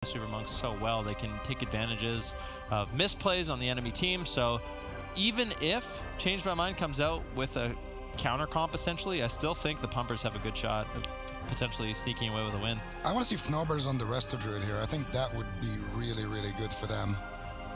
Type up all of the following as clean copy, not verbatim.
Super Monks so well. They can take advantages of misplays on the enemy team. So even if Change My Mind comes out with a counter comp, essentially, I still think the Pumpers have a good shot of potentially sneaking away with a win. I want to see Fnobbers on the rest of Druid here. I think that would be really, really good for them.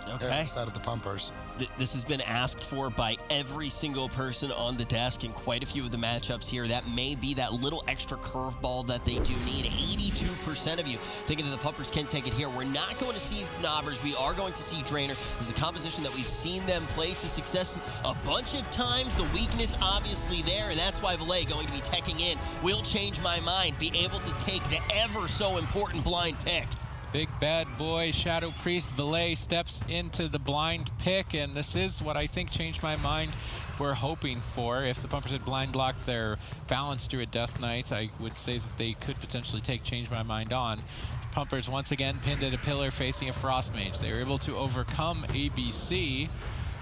Okay. Instead of the Pumpers. This has been asked for by every single person on the desk in quite a few of the matchups here. That may be that little extra curveball that they do need. 82% of you thinking that the Pumpers can take it here. We're not going to see Knobbers. We are going to see Drainer. This is a composition that we've seen them play to success a bunch of times. The weakness obviously there, and that's why Valet going to be teching in. Will Change My Mind be able to take the ever so important blind pick? Big bad boy Shadow Priest Valet steps into the blind pick, and this is what I think Change My Mind we're hoping for. If the Pumpers had blind locked their Balance Druid Death Knights, I would say that they could potentially take Change My Mind on. The Pumpers once again pinned at a pillar facing a Frost Mage. They were able to overcome ABC,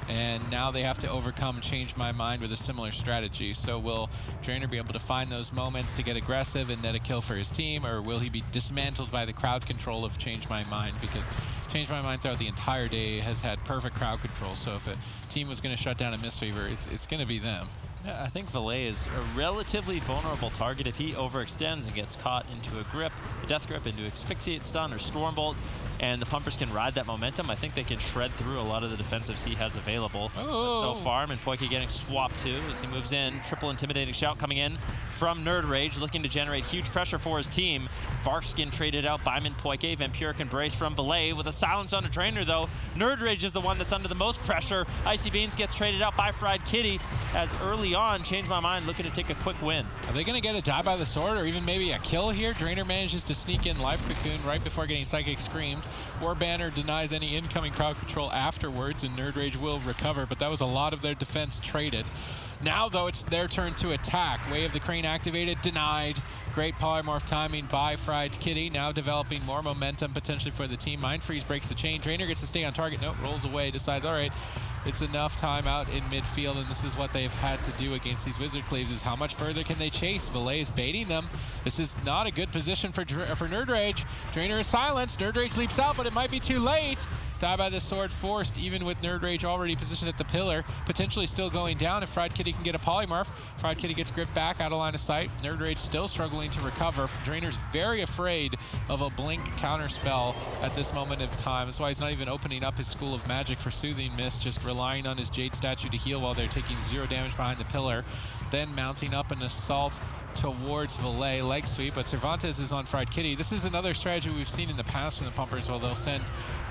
and now they have to overcome Change My Mind with a similar strategy. So will Drainer be able to find those moments to get aggressive and net a kill for his team, or will he be dismantled by the crowd control of Change My Mind? Because Change My Mind throughout the entire day has had perfect crowd control. So if a team was going to shut down a Mistweaver, it's going to be them. Yeah, I think Valet is a relatively vulnerable target. If he overextends and gets caught into a grip, a death grip, into Asphyxiate Stun or Stormbolt, and the Pumpers can ride that momentum, I think they can shred through a lot of the defensives he has available. So far, and Poike getting swapped too as he moves in. Triple Intimidating Shout coming in from Nerd Rage, looking to generate huge pressure for his team. Barkskin traded out by Poike. Vampiric Embrace from Valet with a silence on a Drainer though. Nerd Rage is the one that's under the most pressure. Icy Beans gets traded out by Fried Kitty as early on Change My Mind looking to take a quick win. Are they going to get a die by the sword or even maybe a kill here? Drainer manages to sneak in Life Cocoon right before getting Psychic Screamed. War Banner denies any incoming crowd control afterwards, and Nerd Rage will recover, but that was a lot of their defense traded. Now, though, it's their turn to attack. Way of the Crane activated, denied. Great polymorph timing by Fried Kitty, now developing more momentum potentially for the team. Mind Freeze breaks the chain. Drainer gets to stay on target. Nope, rolls away, decides, all right, it's enough time out in midfield, and this is what they've had to do against these Wizard Cleaves, is how much further can they chase? Valet is baiting them. This is not a good position for Nerd Rage. Drainer is silenced. Nerd Rage leaps out, but it might be too late. Die by the sword forced, even with Nerd Rage already positioned at the pillar, potentially still going down if Fried Kitty can get a polymorph. Fried Kitty gets gripped back out of line of sight. Nerd Rage still struggling to recover. Drainer's very afraid of a blink counter spell at this moment of time. That's why he's not even opening up his School of Magic for Soothing Mist, just relying on his Jade Statue to heal while they're taking 0 damage behind the pillar. Then mounting up an assault towards Valet, leg sweep, but Cervantes is on Fried Kitty. This is another strategy we've seen in the past from the Pumpers, where they'll send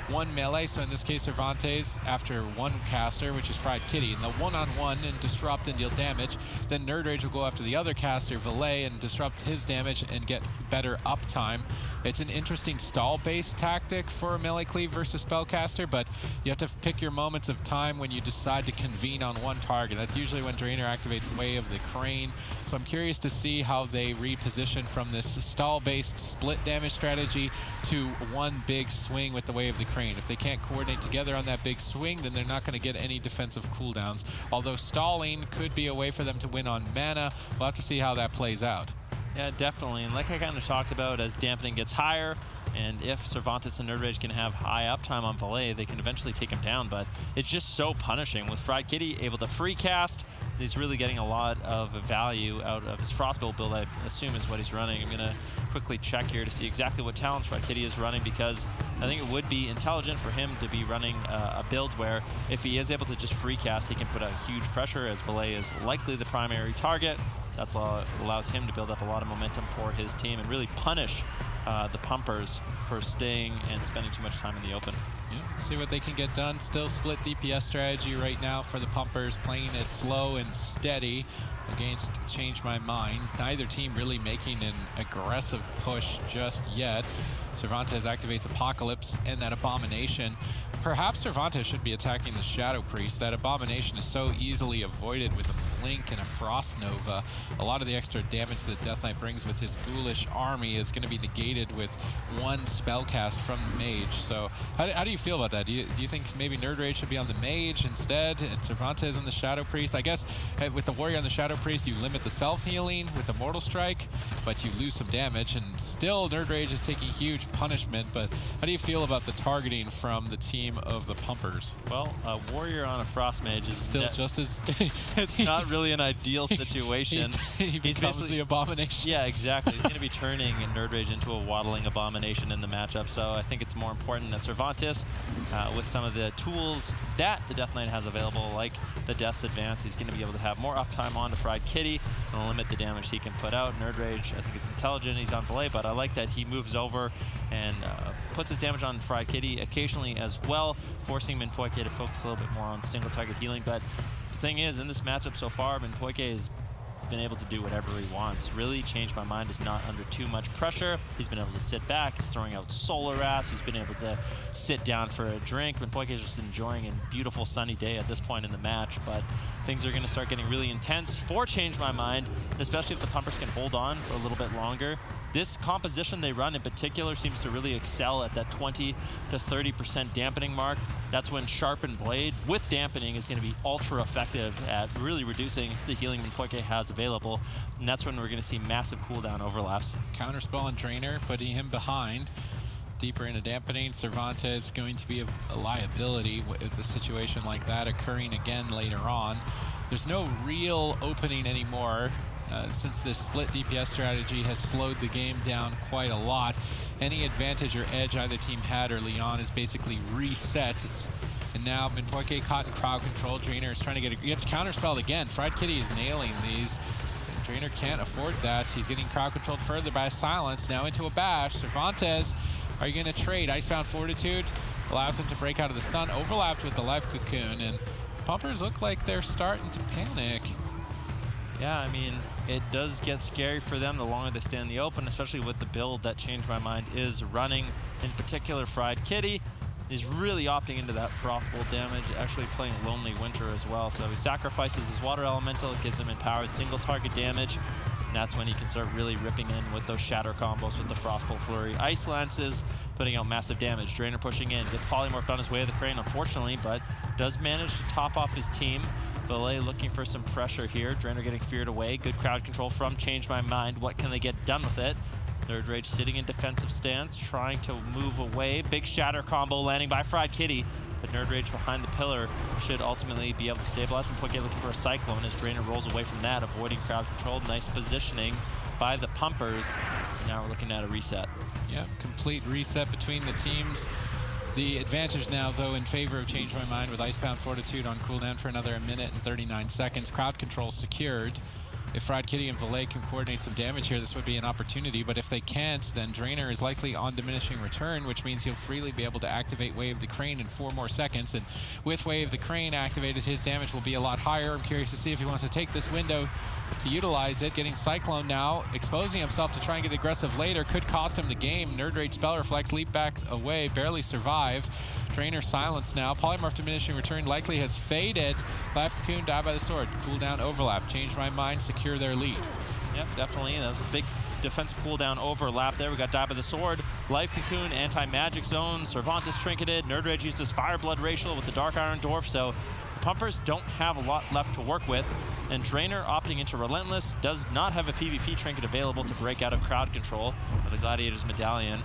one melee, so in this case Cervantes after one caster, which is Fried Kitty, and the one-on-one and disrupt and deal damage. Then Nerd Rage will go after the other caster, Valet, and disrupt his damage and get better uptime. It's an interesting stall-based tactic for a melee cleave versus spellcaster, but you have to pick your moments of time when you decide to convene on one target. That's usually when Drainer activates Way of the Crane. So I'm curious to see how they reposition from this stall-based split damage strategy to one big swing with the Way of the Crane. If they can't coordinate together on that big swing, then they're not going to get any defensive cooldowns. Although stalling could be a way for them to win on mana. We'll have to see how that plays out. Yeah, definitely. And like I kind of talked about, as dampening gets higher, and if Cervantes and Nerd Rage can have high uptime on Valet, they can eventually take him down. But it's just so punishing. With Fried Kitty able to free cast, he's really getting a lot of value out of his Frostbolt build, I assume is what he's running. I'm going to quickly check here to see exactly what talents Fried Kitty is running, because I think it would be intelligent for him to be running a build where if he is able to just free cast, he can put a huge pressure, as Valet is likely the primary target. That allows him to build up a lot of momentum for his team and really punish the Pumpers for staying and spending too much time in the open. Yeah, see what they can get done. Still split DPS strategy right now for the Pumpers, playing it slow and steady against Change My Mind. Neither team really making an aggressive push just yet. Cervantes activates Apocalypse and that Abomination. Perhaps Cervantes should be attacking the Shadow Priest. That Abomination is so easily avoided with a Blink and a Frost Nova. A lot of the extra damage that Death Knight brings with his ghoulish army is going to be negated with one spellcast from the Mage. So how do you feel about that? Do you think maybe Nerd Rage should be on the Mage instead and Cervantes on the Shadow Priest? I guess with the Warrior on the Shadow Priest, you limit the self-healing with the Mortal Strike. but you lose some damage, and still Nerd Rage is taking huge punishment. But how do you feel about the targeting from the team of the Pumpers? Well, a Warrior on a Frost Mage is Still just as... it's not really an ideal situation. he becomes the abomination. Yeah, exactly. He's going to be turning Nerd Rage into a waddling abomination in the matchup, so I think it's more important that Cervantes, with some of the tools that the Death Knight has available, like the Death's Advance, he's going to be able to have more uptime on to Fried Kitty and limit the damage he can put out. Nerd Rage, I think it's intelligent, he's on Valet, but I like that he moves over and puts his damage on Fried Kitty occasionally as well, forcing Minpoike to focus a little bit more on single target healing. But the thing is, in this matchup so far, Minpoike has been able to do whatever he wants. Really changed my mind, is not under too much pressure. He's been able to sit back, he's throwing out Solar Ass, he's been able to sit down for a drink. Minpoike is just enjoying a beautiful sunny day at this point in the match, but things are going to start getting really intense for Change My Mind, especially if the Pumpers can hold on for a little bit longer. This composition they run in particular seems to really excel at that 20 to 30% dampening mark. That's when Sharpened Blade with dampening is going to be ultra effective at really reducing the healing Minpoike has available. And that's when we're going to see massive cooldown overlaps. Counterspell on Drainer, putting him behind. Deeper into dampening, Cervantes going to be a liability with a situation like that occurring again later on. There's no real opening anymore. Since this split DPS strategy has slowed the game down quite a lot. Any advantage or edge either team had or Leon is basically reset. And now Minpoike caught in crowd control. Drainer is trying to gets counterspelled again. Fried Kitty is nailing these. Drainer can't afford that. He's getting crowd controlled further by a silence. Now into a bash. Cervantes, are you going to trade? Icebound Fortitude allows him to break out of the stun. Overlapped with the Life Cocoon. And Pumpers look like they're starting to panic. Yeah, I mean, it does get scary for them the longer they stay in the open, especially with the build that Change My Mind is running. In particular, Fried Kitty is really opting into that Frostbolt damage, actually playing Lonely Winter as well. So he sacrifices his Water Elemental, it gives him empowered single target damage, and that's when he can start really ripping in with those Shatter combos with the Frostbolt Flurry. Ice Lances, putting out massive damage. Drainer pushing in, gets polymorphed on his way to the crane, unfortunately, but does manage to top off his team. Valet looking for some pressure here. Drainer getting feared away. Good crowd control from Change My Mind. What can they get done with it? Nerd Rage sitting in defensive stance, trying to move away. Big Shatter combo landing by Fried Kitty. But Nerd Rage behind the pillar should ultimately be able to stabilize. Minpoike looking for a Cyclone as Drainer rolls away from that, avoiding crowd control. Nice positioning by the Pumpers. Now we're looking at a reset. Yeah, complete reset between the teams. The advantage now, though, in favor of Change My Mind with Icebound Fortitude on cooldown for another 1 minute and 39 seconds. Crowd control secured. If Fried Kitty and Valet can coordinate some damage here, this would be an opportunity, but if they can't, then Drainer is likely on diminishing return, which means he'll freely be able to activate Wave the Crane in 4 more seconds, and with Wave the Crane activated, his damage will be a lot higher. I'm curious to see if he wants to take this window to utilize it. Getting Cyclone now, exposing himself to try and get aggressive later, could cost him the game. Nerd Rage Spell Reflex, leap backs away, barely survives. Drainer silence now. Polymorph diminishing return likely has faded. Life Cocoon, die by the sword. Cooldown overlap. Change My Mind, secure their lead. Yep, definitely. That was a big defensive cooldown overlap there. We got die by the sword, Life Cocoon, anti-magic zone, Cervantes trinketed, Nerd Rage used his Fireblood Racial with the Dark Iron Dwarf, so the Pumpers don't have a lot left to work with. And Drainer opting into Relentless, does not have a PvP trinket available to break out of crowd control with the Gladiator's Medallion.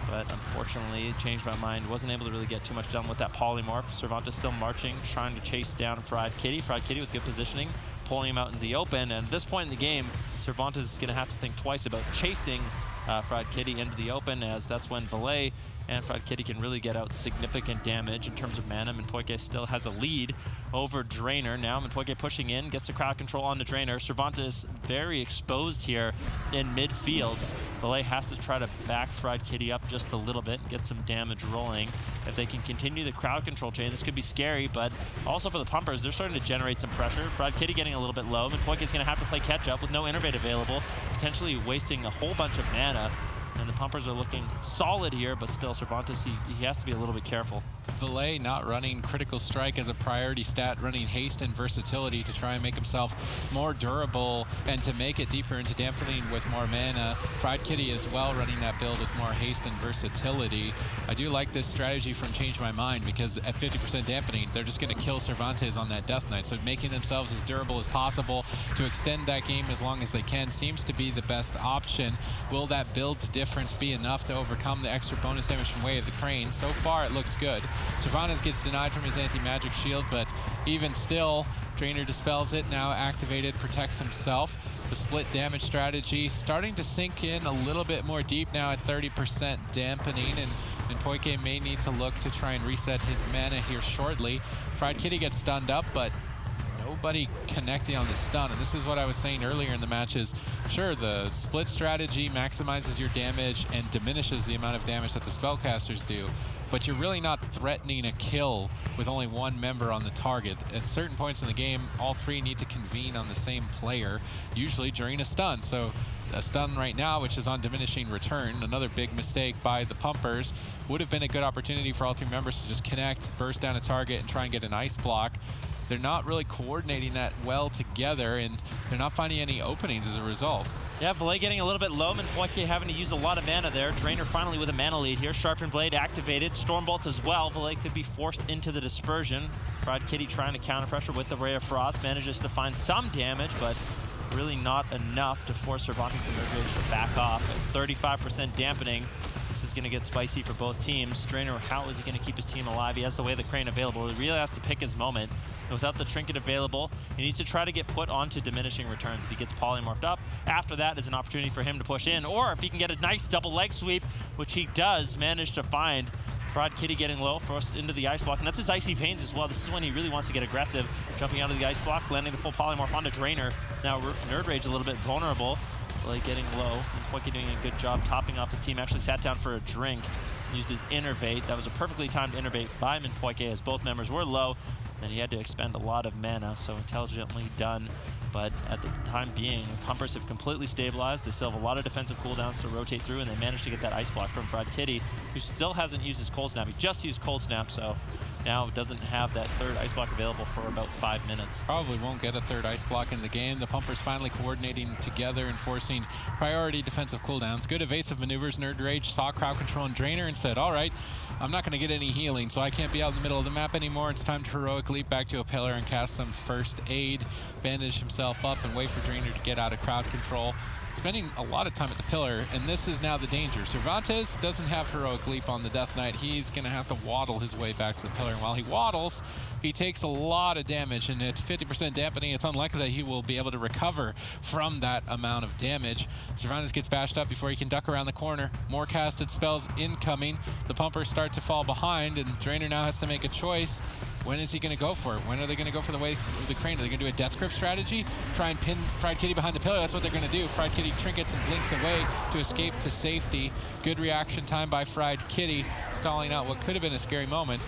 But unfortunately, Change My Mind wasn't able to really get too much done with that polymorph. Cervantes still marching, trying to chase down Fried Kitty. Fried Kitty with good positioning, pulling him out into the open. And at this point in the game, Cervantes is going to have to think twice about chasing Fried Kitty into the open, as that's when Valet and Fried Kitty can really get out significant damage in terms of mana. Minpoike still has a lead over Drainer. Now Minpoike pushing in, gets the crowd control on the Drainer. Cervantes very exposed here in midfield. Valet has to try to back Fried Kitty up just a little bit and get some damage rolling. If they can continue the crowd control chain, this could be scary, but also for the Pumpers, they're starting to generate some pressure. Fried Kitty getting a little bit low. Minpoike is going to have to play catch up with no Innervate available, potentially wasting a whole bunch of mana. And the pumpers are looking solid here, but still Cervantes, he has to be a little bit careful. Valet not running critical strike as a priority stat, running haste and versatility to try and make himself more durable and to make it deeper into dampening with more mana. Fried Kitty as well running that build with more haste and versatility. I do like this strategy from Change My Mind because at 50% dampening, they're just going to kill Cervantes on that Death Knight. So making themselves as durable as possible to extend that game as long as they can seems to be the best option. Will that build difference be enough to overcome the extra bonus damage from Way of the Crane? So far, it looks good. Cervantes gets denied from his anti-magic shield, but even still, Drainer dispels it, now activated, protects himself. The split damage strategy starting to sink in a little bit more deep now at 30% dampening, and Poike may need to look to try and reset his mana here shortly. Fried Kitty gets stunned up, but nobody connecting on the stun. And this is what I was saying earlier in the matches. Sure, the split strategy maximizes your damage and diminishes the amount of damage that the spellcasters do, but you're really not threatening a kill with only one member on the target. At certain points in the game, all three need to convene on the same player, usually during a stun. So a stun right now, which is on diminishing return, another big mistake by the pumpers, would have been a good opportunity for all three members to just connect, burst down a target, and try and get an ice block. They're not really coordinating that well together, and they're not finding any openings as a result. Yeah, Valet getting a little bit low, and Poike having to use a lot of mana there. Drainer finally with a mana lead here. Sharpened Blade activated. Stormbolt as well. Valet could be forced into the dispersion. Fried Kitty trying to counter pressure with the Ray of Frost. Manages to find some damage, but really not enough to force Cervantes and Nerdrage to back off. At 35% dampening, this is going to get spicy for both teams. Drainer, how is he going to keep his team alive? He has the Way of the Crane available. He really has to pick his moment. And without the trinket available, he needs to try to get put onto diminishing returns if he gets polymorphed up. After that is an opportunity for him to push in, or if he can get a nice double leg sweep, which he does manage to find. Fried Kitty getting low, forced into the ice block, and that's his Icy Veins as well. This is when he really wants to get aggressive, jumping out of the ice block, landing the full polymorph onto Drainer. Now Nerdrage a little bit vulnerable, like getting low, and Poike doing a good job topping off his team. Actually sat down for a drink, used his Innervate. That was a perfectly timed Innervate by Poike as both members were low, and he had to expend a lot of mana, so intelligently done. But at the time being, the pumpers have completely stabilized. They still have a lot of defensive cooldowns to rotate through, and they managed to get that ice block from Fried Kitty, who still hasn't used his Cold Snap. He just used Cold Snap, so now doesn't have that third ice block available for about 5 minutes. Probably won't get a third ice block in the game. The pumpers finally coordinating together and forcing priority defensive cooldowns. Good evasive maneuvers. Nerdrage saw crowd control and Drainer and said, all right, I'm not going to get any healing, so I can't be out in the middle of the map anymore. It's time to heroic leap back to a pillar and cast some first aid, bandage himself up, and wait for Drainer to get out of crowd control. Spending a lot of time at the pillar, and this is now the danger. Cervantes doesn't have heroic leap on the Death Knight. He's going to have to waddle his way back to the pillar, and while he waddles, he takes a lot of damage, and it's 50% dampening. It's unlikely that he will be able to recover from that amount of damage. Cervantes gets bashed up before he can duck around the corner. More casted spells incoming. The pumpers start to fall behind, and Drainer now has to make a choice. When is he going to go for it? When are they going to go for the Way of the Crane? Are they going to do a Death Grip strategy? Try and pin Fried Kitty behind the pillar? That's what they're going to do. Fried Kitty trinkets and blinks away to escape to safety. Good reaction time by Fried Kitty, stalling out what could have been a scary moment.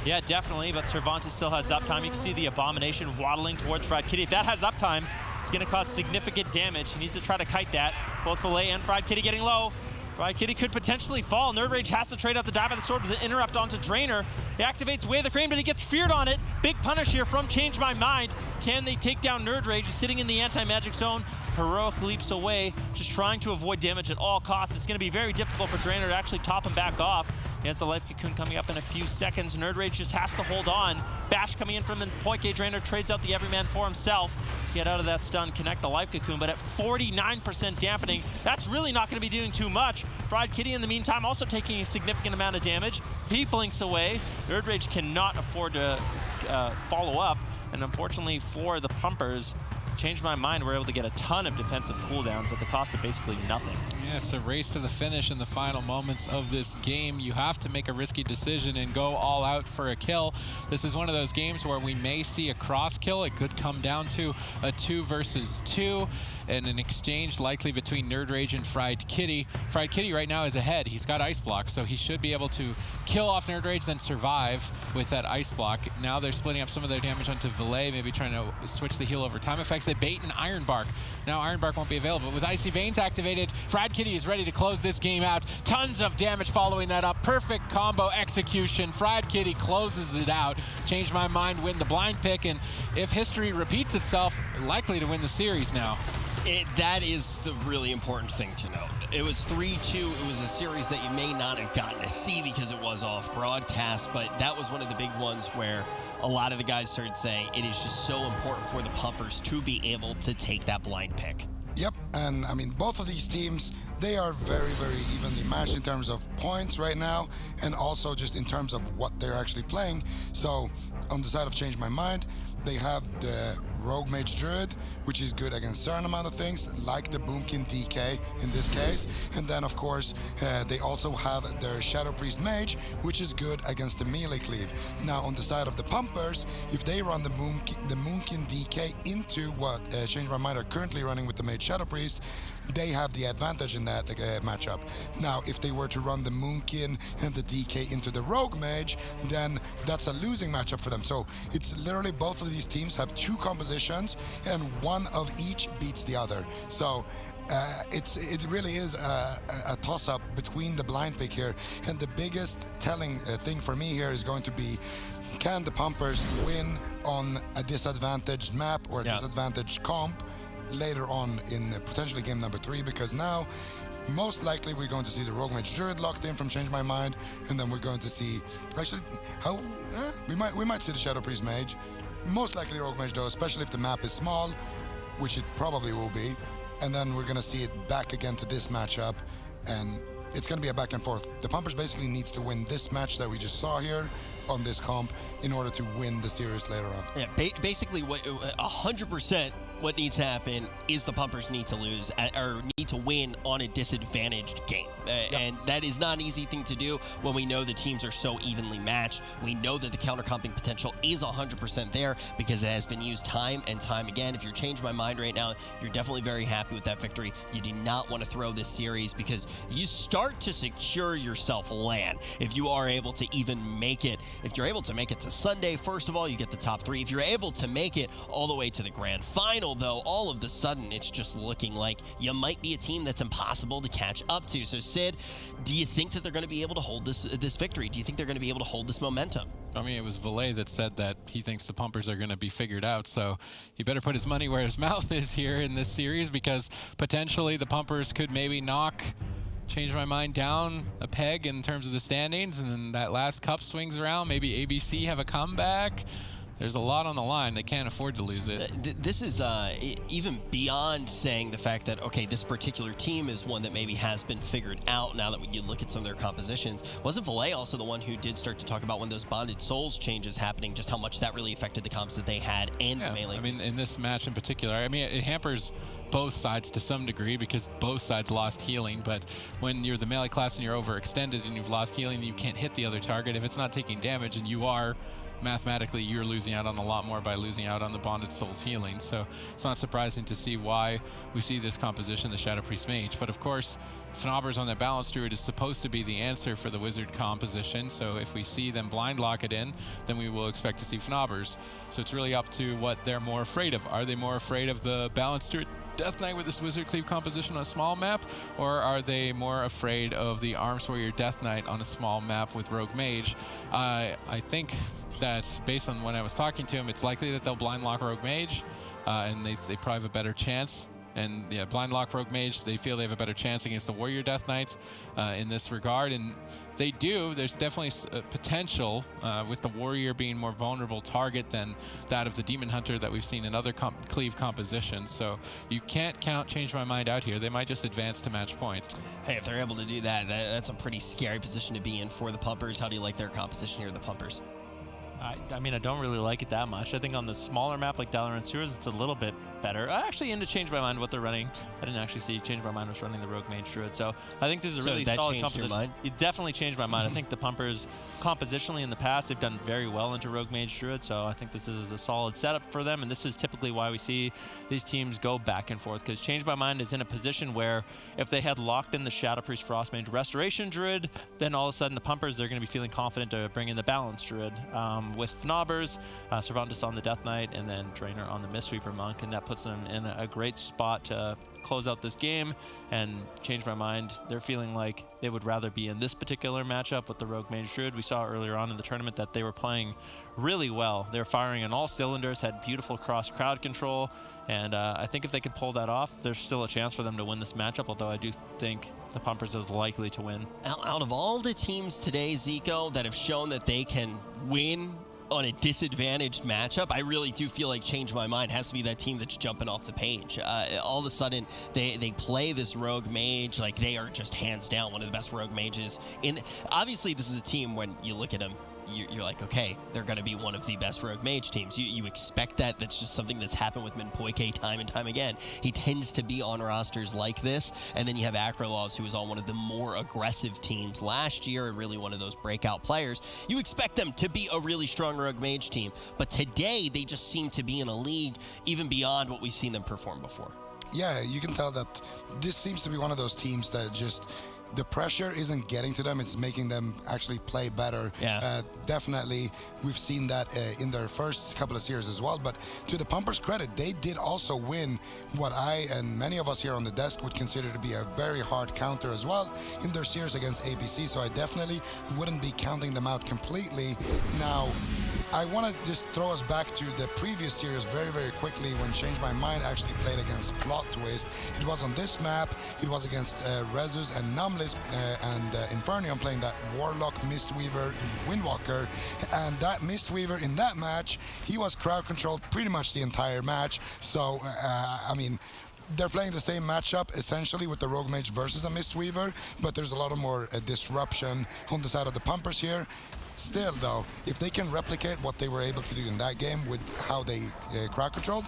Yeah, definitely, but Cervantes still has uptime. You can see the Abomination waddling towards Fried Kitty. If that has uptime, it's going to cause significant damage. He needs to try to kite that. Both Valet and Fried Kitty getting low. Fried Kitty could potentially fall. Nerdrage has to trade out the dive by the sword with the interrupt onto Drainer. He activates Way of the Crane, but he gets feared on it. Big punish here from Change My Mind. Can they take down Nerdrage? He's sitting in the anti-magic zone. Heroic leaps away, just trying to avoid damage at all costs. It's going to be very difficult for Drainer to actually top him back off. He has the Life Cocoon coming up in a few seconds. Nerdrage just has to hold on. Bash coming in from the Poike. Drainer trades out the Everyman for himself. Get out of that stun, connect the Life Cocoon, but at 49% dampening, that's really not going to be doing too much. Fried Kitty, in the meantime, also taking a significant amount of damage. He blinks away. Nerdrage cannot afford to follow up, and unfortunately for the pumpers, Change My Mind, we're able to get a ton of defensive cooldowns at the cost of basically nothing. Yeah, it's a race to the finish in the final moments of this game. You have to make a risky decision and go all out for a kill. This is one of those games where we may see a cross kill. It could come down to a 2 versus 2 and an exchange likely between Nerdrage and Fried Kitty. Fried Kitty right now is ahead. He's got Ice Block, so he should be able to kill off Nerdrage, then survive with that Ice Block. Now they're splitting up some of their damage onto Valet, maybe trying to switch the heal over time effects. mechanics. They bait an Iron Bark. Now Iron Bark won't be available. With Icy Veins activated, Frad Kitty is ready to close this game out. Tons of damage following that up. Perfect combo execution. Frad Kitty closes it out. Change My Mind, win the blind pick, and if history repeats itself, likely to win the series now. That is the really important thing to know. It was 3-2. It was a series that you may not have gotten to see because it was off broadcast, but that was one of the big ones where a lot of the guys started saying it is just so important for the Pumpers to be able to take that blind pick. Yep, and I mean, both of these teams, they are very, very evenly matched in terms of points right now, and also just in terms of what they're actually playing. So on the side of Change My Mind, they have the Rogue Mage Druid, which is good against a certain amount of things, like the Boomkin DK in this case. And then, of course, they also have their Shadow Priest Mage, which is good against the melee cleave. Now, on the side of the Pumpers, if they run the Moonkin DK into what Change My Mind are currently running with the Mage Shadow Priest, they have the advantage in that matchup. Now, if they were to run the Moonkin and the DK into the Rogue Mage, then that's a losing matchup for them. So it's literally both of these teams have two compositions, and one of each beats the other. So it really is a toss-up between the blind pick here, and the biggest telling thing for me here is going to be, can the Pumpers win on a disadvantaged map or a disadvantaged comp later on in potentially game number 3? Because now most likely we're going to see the Rogue Mage Druid locked in from Change My Mind, and then we're going to see, actually, we might see the Shadow Priest Mage. Most likely Rogue Mage though, especially if the map is small, which it probably will be. And then we're going to see it back again to this matchup, and it's going to be a back and forth. The Pumpers basically needs to win this match that we just saw here on this comp in order to win the series later on. Yeah, basically what 100% what needs to happen is the Pumpers need to lose or need to win on a disadvantaged game. And that is not an easy thing to do when we know the teams are so evenly matched. We know that the counter-comping potential is 100% there because it has been used time and time again. If you're Change My Mind right now, you're definitely very happy with that victory. You do not want to throw this series because you start to secure yourself land if you are able to even make it. If you're able to make it to Sunday, first of all, you get the top 3. If you're able to make it all the way to the grand final, though, all of the sudden it's just looking like you might be a team that's impossible to catch up to. So Sid, do you think that they're going to be able to hold this victory? Do you think they're going to be able to hold this momentum? I mean, it was Valet that said that he thinks the Pumpers are going to be figured out, so he better put his money where his mouth is here in this series, because potentially the Pumpers could maybe knock Change My Mind down a peg in terms of the standings, and then that last cup swings around. Maybe ABC have a comeback. There's a lot on the line. They can't afford to lose it. This is even beyond saying the fact that, okay, this particular team is one that maybe has been figured out now that you look at some of their compositions. Wasn't Valet also the one who did start to talk about when those Bonded Souls changes happening, just how much that really affected the comps that they had and the melee? I mean, in this match in particular, I mean, it hampers both sides to some degree because both sides lost healing, but when you're the melee class and you're overextended and you've lost healing, you can't hit the other target. If it's not taking damage and you are, mathematically, you're losing out on a lot more by losing out on the Bonded Souls healing. So it's not surprising to see why we see this composition, the Shadow Priest Mage. But of course, Fnaubers on that Balance Druid is supposed to be the answer for the Wizard composition. So if we see them blind lock it in, then we will expect to see Fnaubers. So it's really up to what they're more afraid of. Are they more afraid of the Balance Druid Death Knight with this Wizard Cleave composition on a small map, or are they more afraid of the Arms Warrior Death Knight on a small map with Rogue Mage? I think that based on when I was talking to him, it's likely that they'll blind lock Rogue Mage, and they probably have a better chance. And yeah, blind lock Rogue Mage, they feel they have a better chance against the Warrior Death Knights in this regard, and they do. There's definitely potential with the Warrior being more vulnerable target than that of the Demon Hunter that we've seen in other Cleave compositions. So you can't count Change My Mind out here. They might just advance to match point. Hey, if they're able to do that, that's a pretty scary position to be in for the Pumpers. How do you like their composition here, the Pumpers? I mean, I don't really like it that much. I think on the smaller map like Dalaran Sewers, it's a little bit better. I actually into Change My Mind what they're running. I didn't actually see Change My Mind was running the Rogue Mage Druid. So I think this is a really solid composition. Your mind? It definitely changed my mind. I think the Pumpers compositionally in the past, they've done very well into Rogue Mage Druid. So I think this is a solid setup for them. And this is typically why we see these teams go back and forth, because Change My Mind is in a position where if they had locked in the Shadow Priest Frostmage Restoration Druid, then all of a sudden the Pumpers, they're going to be feeling confident to bring in the Balance Druid. with Fnobbers, Cervantes on the Death Knight, and then Drainer on the Mistweaver Monk, and that puts them in a great spot to close out this game and change my mind. They're feeling like they would rather be in this particular matchup with the Rogue Mage Druid. We saw earlier on in the tournament that they were playing really well. They were firing on all cylinders, had beautiful cross crowd control, and I think if they can pull that off, there's still a chance for them to win this matchup, although I do think the Pumpers is likely to win. Out of all the teams today, Zico, that have shown that they can win on a disadvantaged matchup, I really do feel like Change My Mind has to be that team that's jumping off the page. All of a sudden, they play this Rogue Mage like they are just hands down one of the best Rogue Mages. Obviously, this is a team, when you look at them, you're like, okay, they're going to be one of the best Rogue Mage teams. You expect that. That's just something that's happened with Minpoike time and time again. He tends to be on rosters like this. And then you have Acrolaws, who was on one of the more aggressive teams last year and really one of those breakout players. You expect them to be a really strong Rogue Mage team. But today, they just seem to be in a league even beyond what we've seen them perform before. Yeah, you can tell that this seems to be one of those teams that just, the pressure isn't getting to them. It's making them actually play better. Yeah. Definitely, we've seen that in their first couple of series as well. But to the Pumpers' credit, they did also win what I and many of us here on the desk would consider to be a very hard counter as well in their series against AWC. So I definitely wouldn't be counting them out completely. Now, I want to just throw us back to the previous series very, very quickly when Change My Mind actually played against Plot Twist. It was on this map. It was against Rezus and Numlis and Infernium playing that Warlock, Mistweaver, Windwalker. And that Mistweaver in that match, he was crowd controlled pretty much the entire match. So, I mean, they're playing the same matchup essentially with the Rogue Mage versus a Mistweaver, but there's a lot of more disruption on the side of the Pumpers here. Still, though, if they can replicate what they were able to do in that game with how they crowd controlled,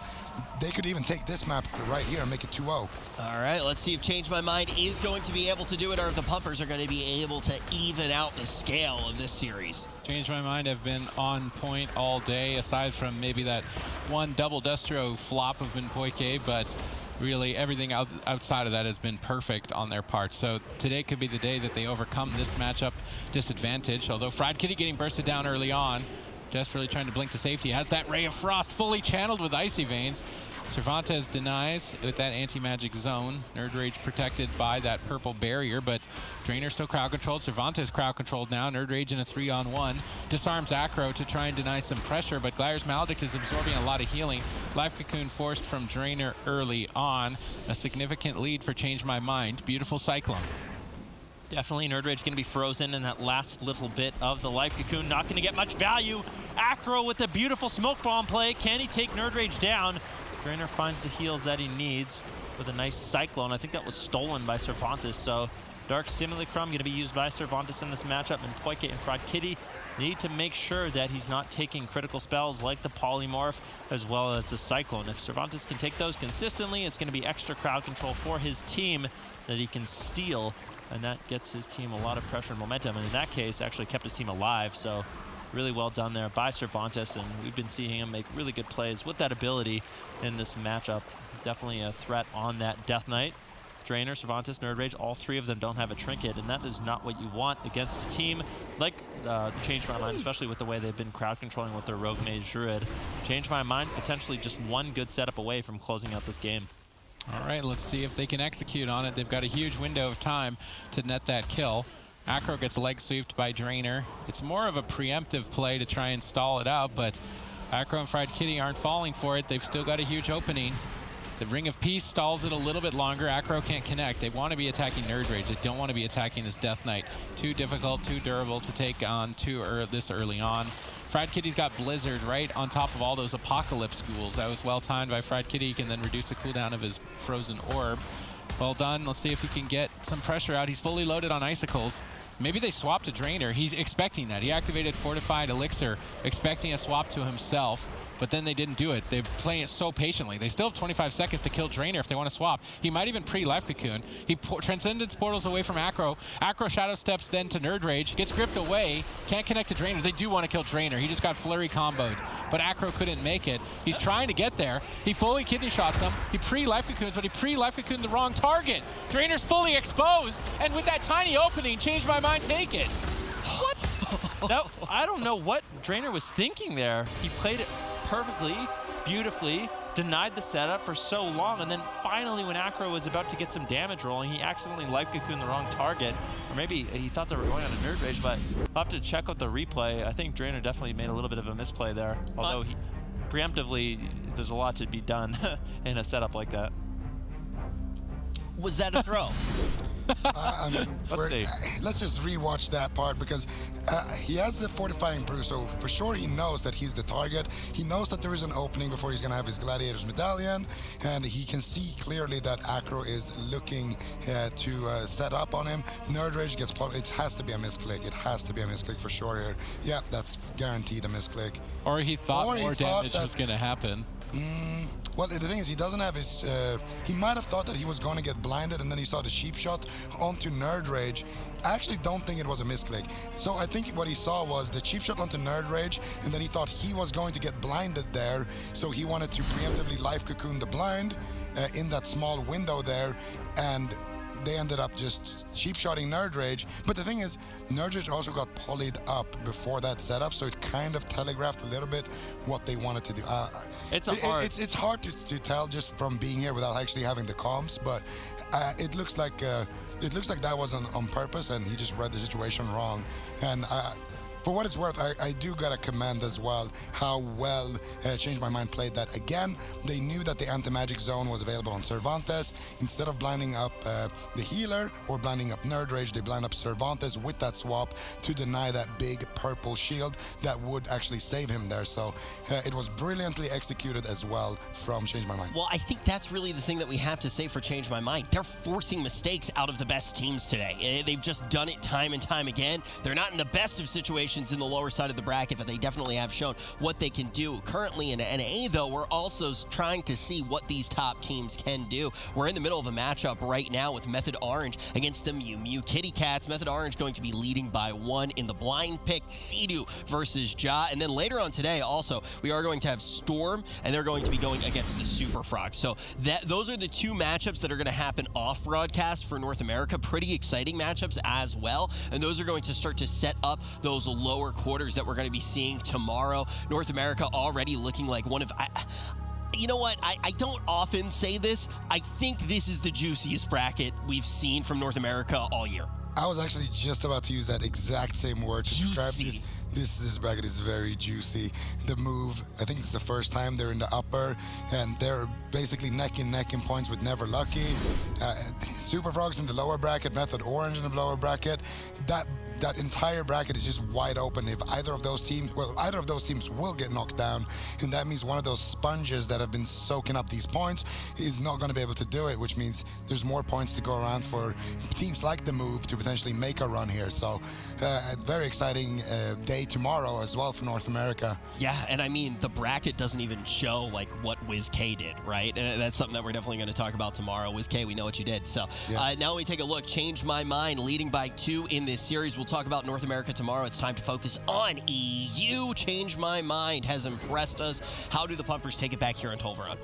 they could even take this map right here and make it 2-0. All right, let's see if Change My Mind is going to be able to do it, or if the Pumpers are going to be able to even out the scale of this series. Change My Mind have been on point all day, aside from maybe that one double Destro flop of Minpoike, but really everything outside of that has been perfect on their part. So today could be the day that they overcome this matchup disadvantage, although Fried Kitty getting bursted down early on, desperately trying to blink to safety, has that Ray of Frost fully channeled with Icy Veins. Cervantes denies with that anti-magic zone. Nerd Rage protected by that purple barrier, but Drainer still crowd controlled. Cervantes crowd controlled now. Nerd Rage in a 3-on-1. Disarms Acro to try and deny some pressure, but Glaire's Maledict is absorbing a lot of healing. Life Cocoon forced from Drainer early on. A significant lead for Change My Mind. Beautiful Cyclone. Definitely, Nerd Rage going to be frozen in that last little bit of the Life Cocoon. Not going to get much value. Acro with a beautiful smoke bomb play. Can he take Nerd Rage down? Drainer finds the heals that he needs with a nice Cyclone. I think that was stolen by Cervantes, so Dark Simulacrum going to be used by Cervantes in this matchup, and Poike and Fried Kitty need to make sure that he's not taking critical spells like the Polymorph as well as the Cyclone. If Cervantes can take those consistently, it's going to be extra crowd control for his team that he can steal, and that gets his team a lot of pressure and momentum, and in that case actually kept his team alive. So really well done there by Cervantes, and we've been seeing him make really good plays with that ability in this matchup. Definitely a threat on that Death Knight. Drainer, Cervantes, Nerd Rage, all three of them don't have a trinket, and that is not what you want against a team like Change My Mind, especially with the way they've been crowd controlling with their Rogue Mage Druid. Change My Mind potentially just one good setup away from closing out this game. All right, let's see if they can execute on it. They've got a huge window of time to net that kill. Acro gets leg sweeped by Drainer. It's more of a preemptive play to try and stall it out, but Acro and Fried Kitty aren't falling for it. They've still got a huge opening. The Ring of Peace stalls it a little bit longer. Acro can't connect. They want to be attacking Nerd Rage. They don't want to be attacking this Death Knight. Too difficult, too durable to take on this early on. Fried Kitty's got Blizzard right on top of all those Apocalypse Ghouls. That was well timed by Fried Kitty. He can then reduce the cooldown of his Frozen Orb. Well done. Let's see if he can get some pressure out. He's fully loaded on Icicles. Maybe they swapped a Drainer. He's expecting that. He activated Fortified Elixir, expecting a swap to himself, but then they didn't do it. They're playing it so patiently. They still have 25 seconds to kill Drainer if they want to swap. He might even pre-Life Cocoon. He Transcendence portals away from Acro. Acro Shadow Steps then to Nerd Rage. Gets gripped away. Can't connect to Drainer. They do want to kill Drainer. He just got Flurry comboed, but Acro couldn't make it. He's trying to get there. He fully kidney shots him. He pre-Life Cocoons, but he pre-Life Cocooned the wrong target. Drainer's fully exposed, and with that tiny opening, Change My Mind, take it. What? I don't know what Drainer was thinking there. He played it perfectly, beautifully, denied the setup for so long, and then finally when Acro was about to get some damage rolling, he accidentally life cocooned the wrong target. Or maybe he thought they were going on a Nerd Rage, but I'll have to check out the replay. I think Drainer definitely made a little bit of a misplay there. Although he preemptively, there's a lot to be done in a setup like that. Was that a throw? I mean, Let's see. let's just rewatch that part because he has the fortifying brew, so for sure he knows that he's the target. He knows that there is an opening before he's going to have his Gladiator's Medallion, and he can see clearly that Acro is looking to set up on him. Nerd Rage gets pulled. It has to be a misclick. It has to be a misclick for sure here. Yeah, that's guaranteed a misclick. Or he thought more damage was going to happen. Well, the thing is, he doesn't have his... he might have thought that he was going to get blinded, and then he saw the sheep shot onto Nerd Rage. I actually don't think it was a misclick. So I think what he saw was the cheap shot onto Nerd Rage, and then he thought he was going to get blinded there, so he wanted to preemptively life cocoon the blind in that small window there, and they ended up just cheap-shotting Nerd Rage. But the thing is, Nerd Rage also got polyed up before that setup, so it kind of telegraphed a little bit what they wanted to do. It's hard to tell just from being here without actually having the comms, but it looks like that was on purpose, and he just read the situation wrong. And for what it's worth, I do gotta commend as well how well Change My Mind played that. Again, they knew that the anti-magic zone was available on Cervantes. Instead of blinding up the healer or blinding up Nerd Rage, they blind up Cervantes with that swap to deny that big purple shield that would actually save him there. So it was brilliantly executed as well from Change My Mind. Well, I think that's really the thing that we have to say for Change My Mind. They're forcing mistakes out of the best teams today. They've just done it time and time again. They're not in the best of situations in the lower side of the bracket, but they definitely have shown what they can do. Currently in NA, though, we're also trying to see what these top teams can do. We're in the middle of a matchup right now with Method Orange against the Mew Mew Kitty Cats. Method Orange going to be leading by 1 in the blind pick. Sea-Doo versus Ja. And then later on today, also, we are going to have Storm, and they're going to be going against the Super Frog. So those are the two matchups that are going to happen off broadcast for North America. Pretty exciting matchups as well. And those are going to start to set up those lower quarters that we're going to be seeing tomorrow. North America already looking like one of... you know what? I don't often say this. I think this is the juiciest bracket we've seen from North America all year. I was actually just about to use that exact same word to describe this. This bracket is very juicy. The move, I think it's the first time they're in the upper, and they're basically neck and neck in points with Never Lucky. Super Frogs in the lower bracket, Method Orange in the lower bracket. That entire bracket is just wide open. If either of those teams will get knocked down, and that means one of those sponges that have been soaking up these points is not going to be able to do it, which means there's more points to go around for teams like the Move to potentially make a run here. So a very exciting day tomorrow as well for North America. Yeah, and I mean, the bracket doesn't even show like what WizK did, right? And that's something that we're definitely going to talk about tomorrow. WizK, we know what you did. So now we take a look. Change My Mind leading by 2 in this series. We'll talk about North America tomorrow. It's time to focus on EU. Change My Mind has impressed us. How do the Pumpers take it back here in Tolvaron?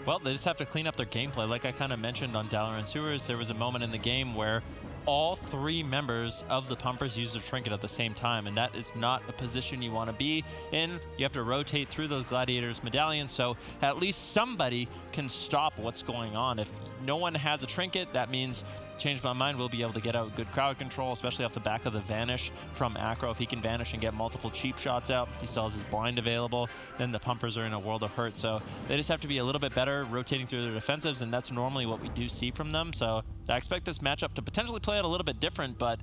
Well, they just have to clean up their gameplay. Like I kind of mentioned on Dalaran Sewers, there was a moment in the game where all 3 members of the Pumpers use their trinket at the same time, and that is not a position you want to be in. You have to rotate through those Gladiators medallions, so at least somebody can stop what's going on. If no one has a trinket, that means Change My Mind will be able to get out good crowd control, especially off the back of the Vanish from Acro. If he can Vanish and get multiple cheap shots out, he still has his blind available, then the Pumpers are in a world of hurt. So they just have to be a little bit better rotating through their defensives, and that's normally what we do see from them. So I expect this matchup to potentially play out a little bit different, but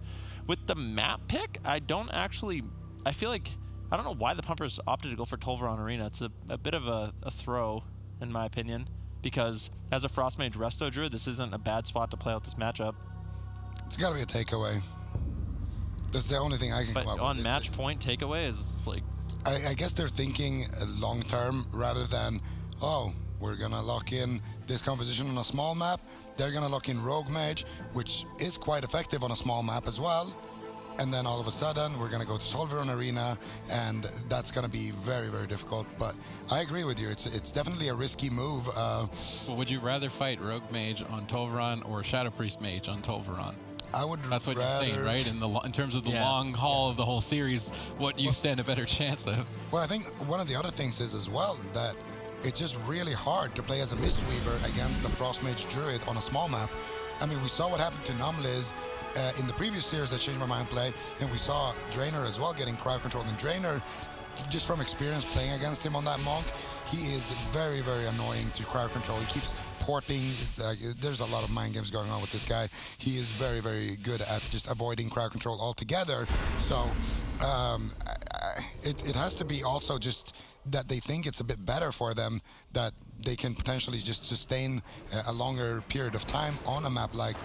with the map pick, I feel like, I don't know why the Pumpers opted to go for Tolvaron Arena. It's a bit of a throw, in my opinion, because as a Frost Mage Resto Druid, this isn't a bad spot to play out this matchup. It's got to be a takeaway. That's the only thing I can come up with. But on match point, takeaway is like... I guess they're thinking long-term rather than, oh, we're going to lock in this composition on a small map. They're going to lock in Rogue Mage, which is quite effective on a small map as well. And then all of a sudden, we're going to go to Tolvaron Arena, and that's going to be very, very difficult. But I agree with you. It's definitely a risky move. Well, would you rather fight Rogue Mage on Tolvaron or Shadow Priest Mage on Tolvaron? I would That's what rather, you're saying, right? In terms of the Yeah. long haul of the whole series, what you stand a better chance of. Well, I think one of the other things is as well that it's just really hard to play as a Mistweaver against the Frostmage Druid on a small map. I mean, we saw what happened to Numliz in the previous series that Changed My Mind play, and we saw Drainer as well getting crowd controlled. And Drainer, just from experience playing against him on that Monk, he is very, very annoying to crowd control. He keeps porting. There's a lot of mind games going on with this guy. He is very, very good at just avoiding crowd control altogether. So it has to be also just that they think it's a bit better for them that they can potentially just sustain a longer period of time on a map like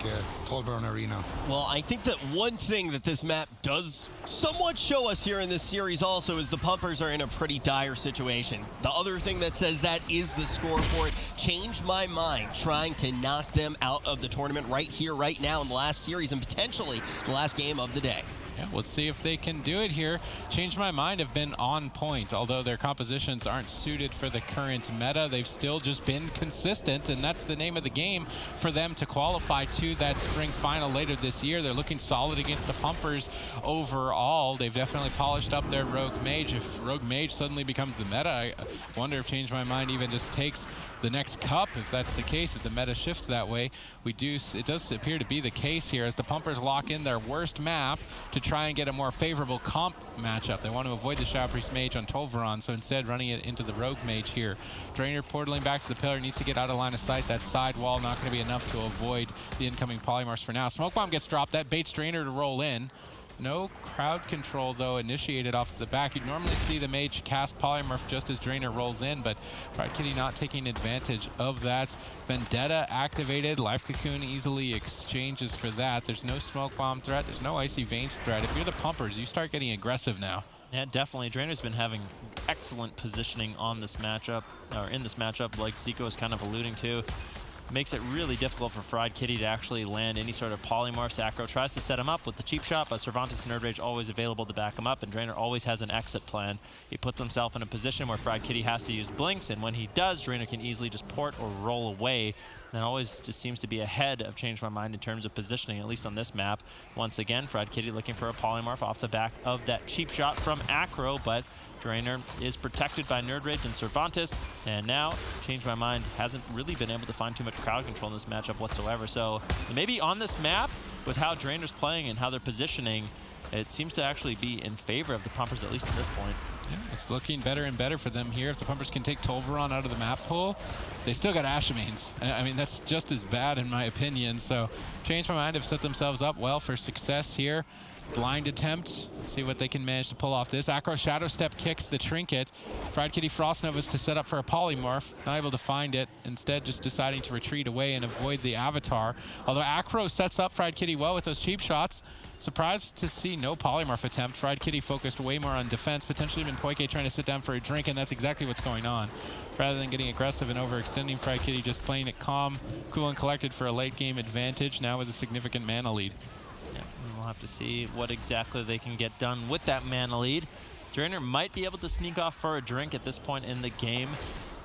Tolvaron Arena. Well, I think that one thing that this map does somewhat show us here in this series also is the Pumpers are in a pretty dire situation. The other thing that says that is the score for it. Changed My Mind trying to knock them out of the tournament right here, right now in the last series and potentially the last game of the day. Yeah, let's see if they can do it here. Change My Mind have been on point. Although their compositions aren't suited for the current meta, they've still just been consistent, and that's the name of the game for them to qualify to that spring final later this year. They're looking solid against the Pumpers overall. They've definitely polished up their Rogue Mage. If Rogue Mage suddenly becomes the meta, I wonder if Change My Mind even just takes the next cup, if that's the case, if the meta shifts that way. It does appear to be the case here as the Pumpers lock in their worst map to try and get a more favorable comp matchup. They want to avoid the Shadow Priest Mage on Tolvaron, so instead running it into the Rogue Mage here. Drainer portaling back to the pillar, needs to get out of line of sight. That side wall not going to be enough to avoid the incoming polymorphs for now. Smoke Bomb gets dropped, that baits Drainer to roll in. No crowd control, though, initiated off the back. You'd normally see the Mage cast Polymorph just as Drainer rolls in, but Pride Kitty not taking advantage of that. Vendetta activated. Life Cocoon easily exchanges for that. There's no Smoke Bomb threat. There's no Icy Veins threat. If you're the Pumpers, you start getting aggressive now. Yeah, definitely. Drainer's been having excellent positioning on this matchup, or in this matchup, like Zico is kind of alluding to. Makes it really difficult for Fried Kitty to actually land any sort of polymorphs. Acro tries to set him up with the cheap shot, but Cervantes and Nerd Rage always available to back him up, and Drainer always has an exit plan. He puts himself in a position where Fried Kitty has to use blinks, and when he does, Drainer can easily just port or roll away. And always just seems to be ahead of Change My Mind in terms of positioning, at least on this map. Once again, Fried Kitty looking for a polymorph off the back of that cheap shot from Acro, but Drainer is protected by Nerd Rage and Cervantes, and now Change My Mind hasn't really been able to find too much crowd control in this matchup whatsoever. So maybe on this map, with how Drainer's playing and how they're positioning, it seems to actually be in favor of the Pumpers, at least at this point. Yeah, it's looking better and better for them here. If the Pumpers can take Tolvaron out of the map pool, they still got Ashamanes. I mean, that's just as bad in my opinion. So Change My Mind have set themselves up well for success here. Blind attempt. Let's see what they can manage to pull off this. Acro Shadow Step kicks the trinket. Fried Kitty Frost Novas to set up for a polymorph. Not able to find it. Instead, just deciding to retreat away and avoid the avatar. Although Acro sets up Fried Kitty well with those cheap shots. Surprised to see no polymorph attempt. Fried Kitty focused way more on defense. Potentially even Poike trying to sit down for a drink, and that's exactly what's going on. Rather than getting aggressive and overextending, Fried Kitty just playing it calm, cool, and collected for a late game advantage, now with a significant mana lead. Yeah, we'll have to see what exactly they can get done with that mana lead. Drainer might be able to sneak off for a drink at this point in the game,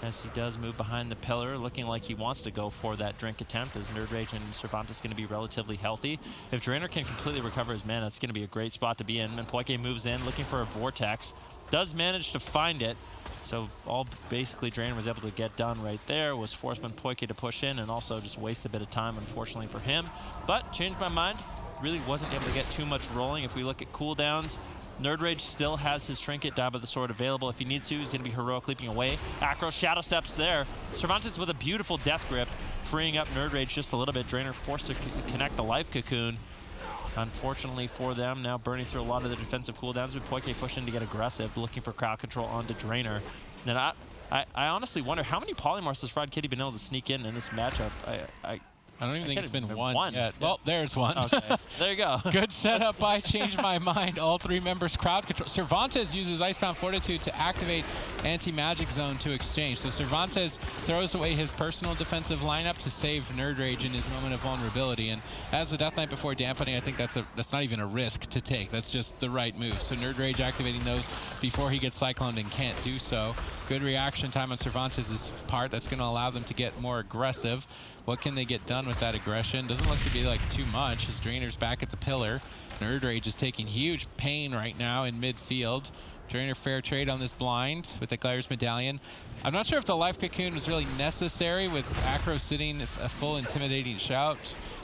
as he does move behind the pillar, looking like he wants to go for that drink attempt, as Nerd Rage and Cervantes going to be relatively healthy. If Drainer can completely recover his mana, it's going to be a great spot to be in. And Poike moves in, looking for a Vortex. Does manage to find it. So all basically Drainer was able to get done right there was Forceman Poike to push in and also just waste a bit of time, unfortunately for him. But Changed My Mind really wasn't able to get too much rolling. If we look at cooldowns, Nerd Rage still has his Trinket, Dab of the Sword available. If he needs to, he's going to be heroic leaping away. Acro Shadow Steps there. Cervantes with a beautiful Death Grip, freeing up Nerd Rage just a little bit. Drainer forced to connect the Life Cocoon. Unfortunately for them, now burning through a lot of the defensive cooldowns, with Poike pushing to get aggressive, looking for crowd control onto Drainer. And I honestly wonder, how many polymorphs has Fried Kitty been able to sneak in this matchup? I don't even think it's been one yet. Yeah. Well, there's one. Okay, there you go. Good setup by Change My Mind. All three members crowd control. Cervantes uses Icebound Fortitude to activate Anti-Magic Zone to exchange. So Cervantes throws away his personal defensive lineup to save Nerd Rage in his moment of vulnerability. And as the Death Knight before dampening, I think that's not even a risk to take. That's just the right move. So Nerd Rage activating those before he gets cycloned and can't do so. Good reaction time on Cervantes' part. That's going to allow them to get more aggressive. What can they get done with that aggression? Doesn't look to be like too much as Drainer's back at the pillar. Nerd Rage is taking huge pain right now in midfield. Drainer fair trade on this blind with the Gliders Medallion. I'm not sure if the Life Cocoon was really necessary with Acro sitting a full intimidating shout.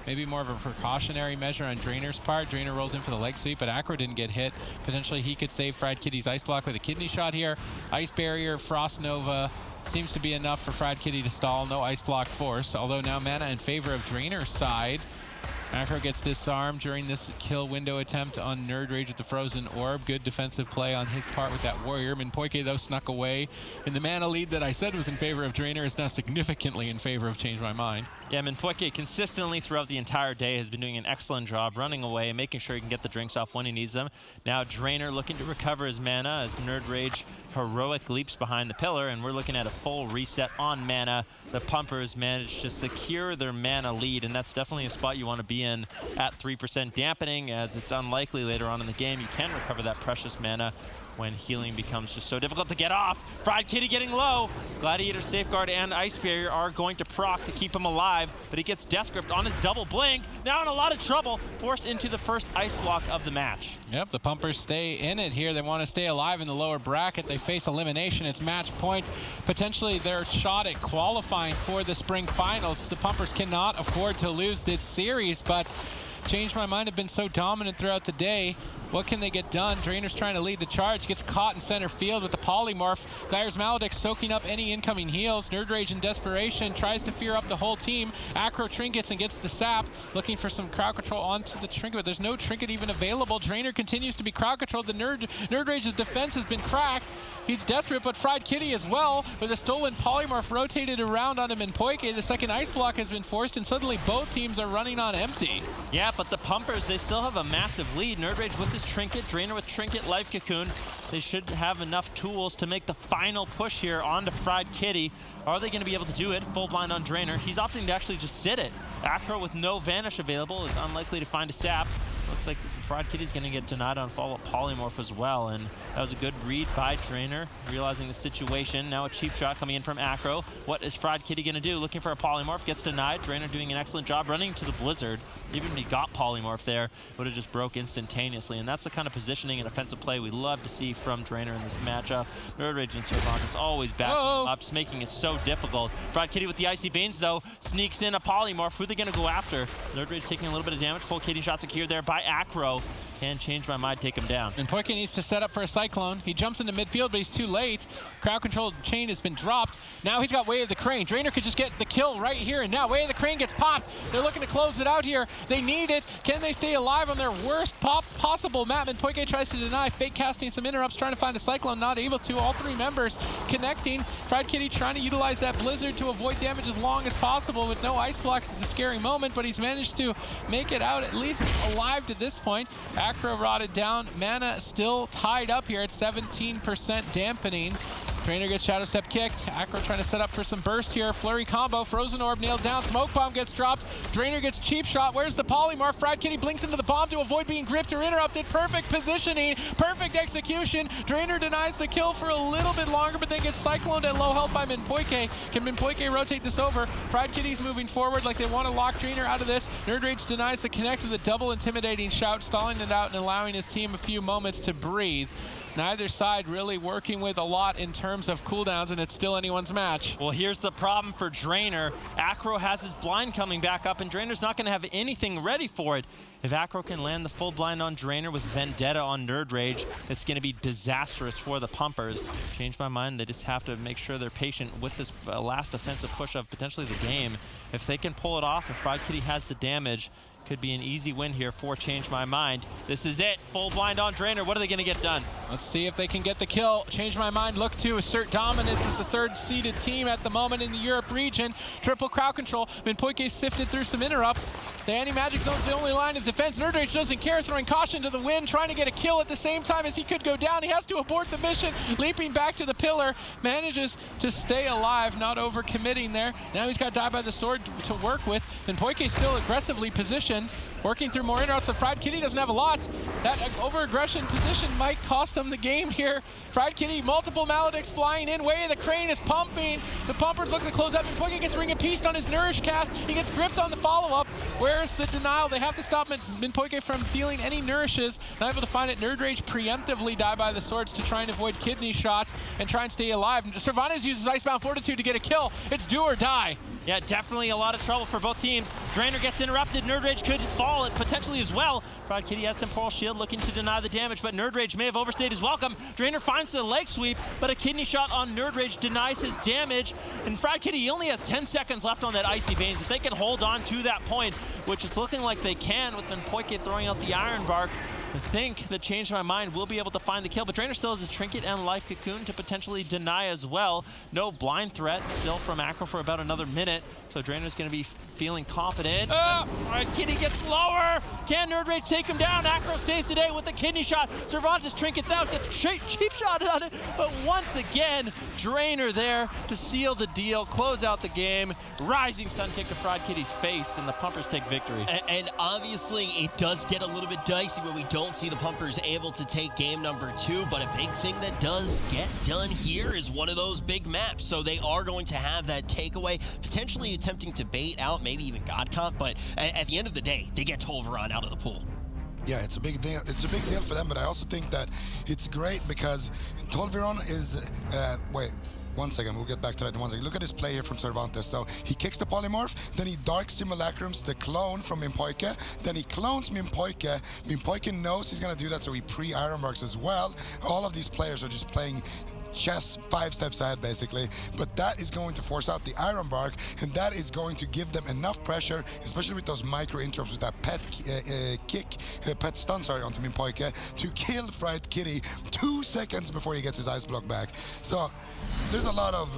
Maybe more of a precautionary measure on Drainer's part. Drainer rolls in for the leg sweep, but Acro didn't get hit. Potentially he could save Fried Kitty's Ice Block with a kidney shot here. Ice Barrier, Frost Nova seems to be enough for Fried Kitty to stall. No Ice Block forced, although now mana in favor of Drainer's side. Acro gets disarmed during this kill window attempt on Nerd Rage with the Frozen Orb. Good defensive play on his part with that Warrior. Minpoike, though, snuck away. And the mana lead that I said was in favor of Drainer is now significantly in favor of Change My Mind. Yeah, Minpoike consistently throughout the entire day has been doing an excellent job running away, making sure he can get the drinks off when he needs them. Now Drainer looking to recover his mana as Nerd Rage heroic leaps behind the pillar, and we're looking at a full reset on mana. The Pumpers managed to secure their mana lead, and that's definitely a spot you want to be in at 3% dampening, as it's unlikely later on in the game you can recover that precious mana when healing becomes just so difficult to get off. Fried Kitty getting low. Gladiator Safeguard and Ice Barrier are going to proc to keep him alive, but he gets Death Grip on his double blink. Now in a lot of trouble, forced into the first Ice Block of the match. Yep, the Pumpers stay in it here. They want to stay alive in the lower bracket. They face elimination. It's match point. Potentially their shot at qualifying for the spring finals. The Pumpers cannot afford to lose this series, but Change My Mind have been so dominant throughout the day. What can they get done? Drainer's trying to lead the charge, gets caught in center field with the polymorph. Dyer's Maledict soaking up any incoming heals. Nerd Rage in desperation tries to fear up the whole team. Acro trinkets and gets the sap, looking for some crowd control onto the trinket, but there's no trinket even available. Drainer continues to be crowd controlled. The Nerd Rage's defense has been cracked. He's desperate, but Fried Kitty as well, with a stolen polymorph rotated around on him in Poike. The second Ice Block has been forced, and suddenly both teams are running on empty. Yeah, but the Pumpers, they still have a massive lead. Nerd Rage with his trinket, Drainer with trinket, Life Cocoon. They should have enough tools to make the final push here onto Fried Kitty. Are they going to be able to do it? Full blind on Drainer. He's opting to actually just sit it. Acro with no Vanish available is unlikely to find a sap. Looks like Fried Kitty's going to get denied on follow-up polymorph as well, and that was a good read by Drainer, realizing the situation. Now a cheap shot coming in from Acro. What is Fried Kitty going to do? Looking for a polymorph, gets denied. Drainer doing an excellent job running to the Blizzard. Even if he got polymorph there, would have just broke instantaneously, and that's the kind of positioning and offensive play we love to see from Drainer in this matchup. Nerd Rage and Cervantes always backing up, just making it so difficult. Fried Kitty with the Icy Veins, though, sneaks in a polymorph. Who are they going to go after? Nerd Rage taking a little bit of damage. Full Kitty shot secured there by Acro. Can Change My Mind take him down. And Poike needs to set up for a Cyclone. He jumps into midfield, but he's too late. Crowd control chain has been dropped. Now he's got Way of the Crane. Drainer could just get the kill right here and now. Way of the Crane gets popped. They're looking to close it out here. They need it. Can they stay alive on their worst possible map? And Poike tries to deny, fake casting some interrupts, trying to find a Cyclone, not able to. All three members connecting. Fried Kitty trying to utilize that Blizzard to avoid damage as long as possible with no Ice Blocks. It's a scary moment, but he's managed to make it out at least alive to this point. Acro rotted down. Mana still tied up here at 17% dampening. Drainer gets Shadow Step kicked. Acro trying to set up for some burst here. Flurry combo. Frozen Orb nailed down. Smoke Bomb gets dropped. Drainer gets Cheap Shot. Where's the polymorph? Fried Kitty blinks into the bomb to avoid being gripped or interrupted. Perfect positioning. Perfect execution. Drainer denies the kill for a little bit longer, but then gets cycloned at low health by Minpoike. Can Minpoike rotate this over? Fried Kitty's moving forward like they want to lock Drainer out of this. Nerd Rage denies the connect with a double intimidating shout, stalling it out and allowing his team a few moments to breathe. Neither side really working with a lot in terms of cooldowns, and it's still anyone's match. Well, here's the problem for Drainer. Acro has his blind coming back up, and Drainer's not going to have anything ready for it. If Acro can land the full blind on Drainer with Vendetta on Nerd Rage, it's going to be disastrous for the Pumpers. Change My Mind, they just have to make sure they're patient with this last offensive push of potentially the game. If they can pull it off, if Fried Kitty has the damage, could be an easy win here for Change My Mind. This is it. Full blind on Drainer. What are they going to get done? Let's see if they can get the kill. Change My Mind look to assert dominance as the third-seeded team at the moment in the Europe region. Triple crowd control. Minpoike sifted through some interrupts. The anti-magic zone's the only line of defense. Nerd Rage doesn't care, throwing caution to the wind, trying to get a kill at the same time as he could go down. He has to abort the mission. Leaping back to the pillar. Manages to stay alive, not overcommitting there. Now he's got Die by the Sword to work with. Minpoike still aggressively positioned. working through more interrupts, but Fried Kitty doesn't have a lot. That over-aggression position might cost him the game here. Fried Kitty, multiple Maledicts flying in. Way the crane is pumping. The pumpers look to close up. Minpoike gets Ring of Peace on his Nourish cast. He gets gripped on the follow-up. Where's the denial? They have to stop Minpoike from dealing any Nourishes. Not able to find it. Nerd Rage preemptively die by the swords to try and avoid kidney shots and try and stay alive. Cervantes uses Icebound Fortitude to get a kill. It's do or die. Yeah, definitely a lot of trouble for both teams. Drainer gets interrupted. Nerd Rage could fall potentially as well. Fried Kitty has Temporal Shield looking to deny the damage, but Nerd Rage may have overstayed his welcome. Drainer finds the leg sweep, but a kidney shot on Nerd Rage denies his damage. And Fried Kitty, he only has 10 seconds left on that Icy Veins. If they can hold on to that point, which it's looking like they can with Minpoike throwing out the Iron Bark, I think that Changed My Mind will be able to find the kill, but Drainer still has his Trinket and Life Cocoon to potentially deny as well. No blind threat still from Acro for about another minute, so Drainer's going to be feeling confident. Fried Kitty gets lower. Can Nerd Rage take him down? Acro saves the day with the kidney shot. Cervantes Trinkets out, gets cheap shot on it, but once again, Drainer there to seal the deal, close out the game. Rising Sun Kick to Fried Kitty's face, and the Pumpers take victory. And obviously, it does get a little bit dicey when we don't see the Pumpers able to take game number 2, but a big thing that does get done here is one of those big maps. So they are going to have that takeaway, potentially attempting to bait out maybe even God Comp, but at the end of the day, they get Tolveron out of the pool. Yeah, it's a big deal. It's a big deal for them, but I also think that it's great because Tolveron is wait. One second, we'll get back to that in one second. Look at this play here from Cervantes. So he kicks the Polymorph, then he Dark Simulacrums the clone from Minpoike, then he clones Minpoike. Minpoike knows he's going to do that, so he pre-Ironbarks as well. All of these players are just playing chess 5 steps ahead, basically. But that is going to force out the Iron Bark, and that is going to give them enough pressure, especially with those micro interrupts with that pet stun, onto Minpoike, to kill Fried Kitty 2 seconds before he gets his Ice Block back. So there's a lot of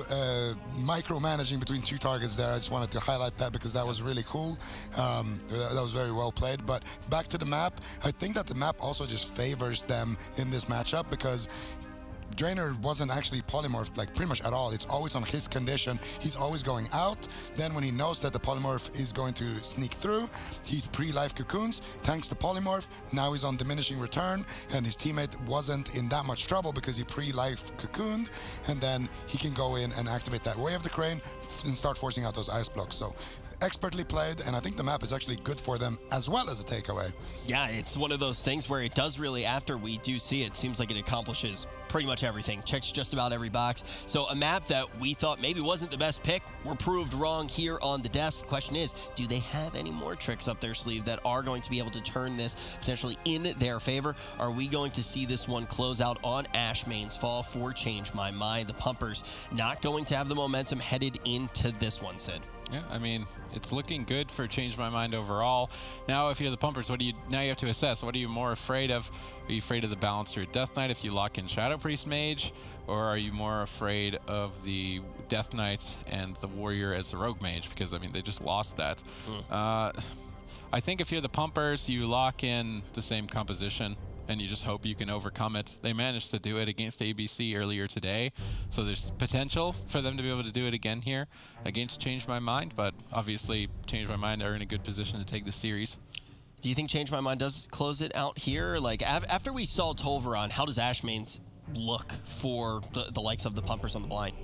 micromanaging between 2 targets there. I just wanted to highlight that because that was really cool. That was very well played. But back to the map, I think that the map also just favors them in this matchup because Drainer wasn't actually polymorphed like pretty much at all. It's always on his condition. He's always going out. Then when he knows that the polymorph is going to sneak through, he pre-life cocoons, tanks the polymorph. Now he's on diminishing return, and his teammate wasn't in that much trouble because he pre-life cocooned, and then he can go in and activate that Way of the Crane and start forcing out those ice blocks. So expertly played, and I think the map is actually good for them as well as a takeaway. Yeah, it's one of those things where it does really, after we do see it, seems like it accomplishes pretty much everything, checks just about every box. So a map that we thought maybe wasn't the best pick, we're proved wrong here on the desk. The question is, do they have any more tricks up their sleeve that are going to be able to turn this potentially in their favor? Are we going to see this one close out on Ashmane's fall for Change My Mind? The Pumpers not going to have the momentum headed into this one, Sid. Yeah, I mean, it's looking good for Change My Mind overall. Now, if you're the Pumpers, now you have to assess, what are you more afraid of? Are you afraid of the Balancer Death Knight if you lock in Shadow Priest Mage? Or are you more afraid of the Death Knights and the Warrior as the Rogue Mage? Because, I mean, they just lost that. I think if you're the Pumpers, you lock in the same composition and you just hope you can overcome it. They managed to do it against AWC earlier today, so there's potential for them to be able to do it again here against Change My Mind, but obviously Change My Mind are in a good position to take the series. Do you think Change My Mind does close it out here? Like, after we saw Tolveron, how does Ashmane's look for the likes of the Pumpers on the blind?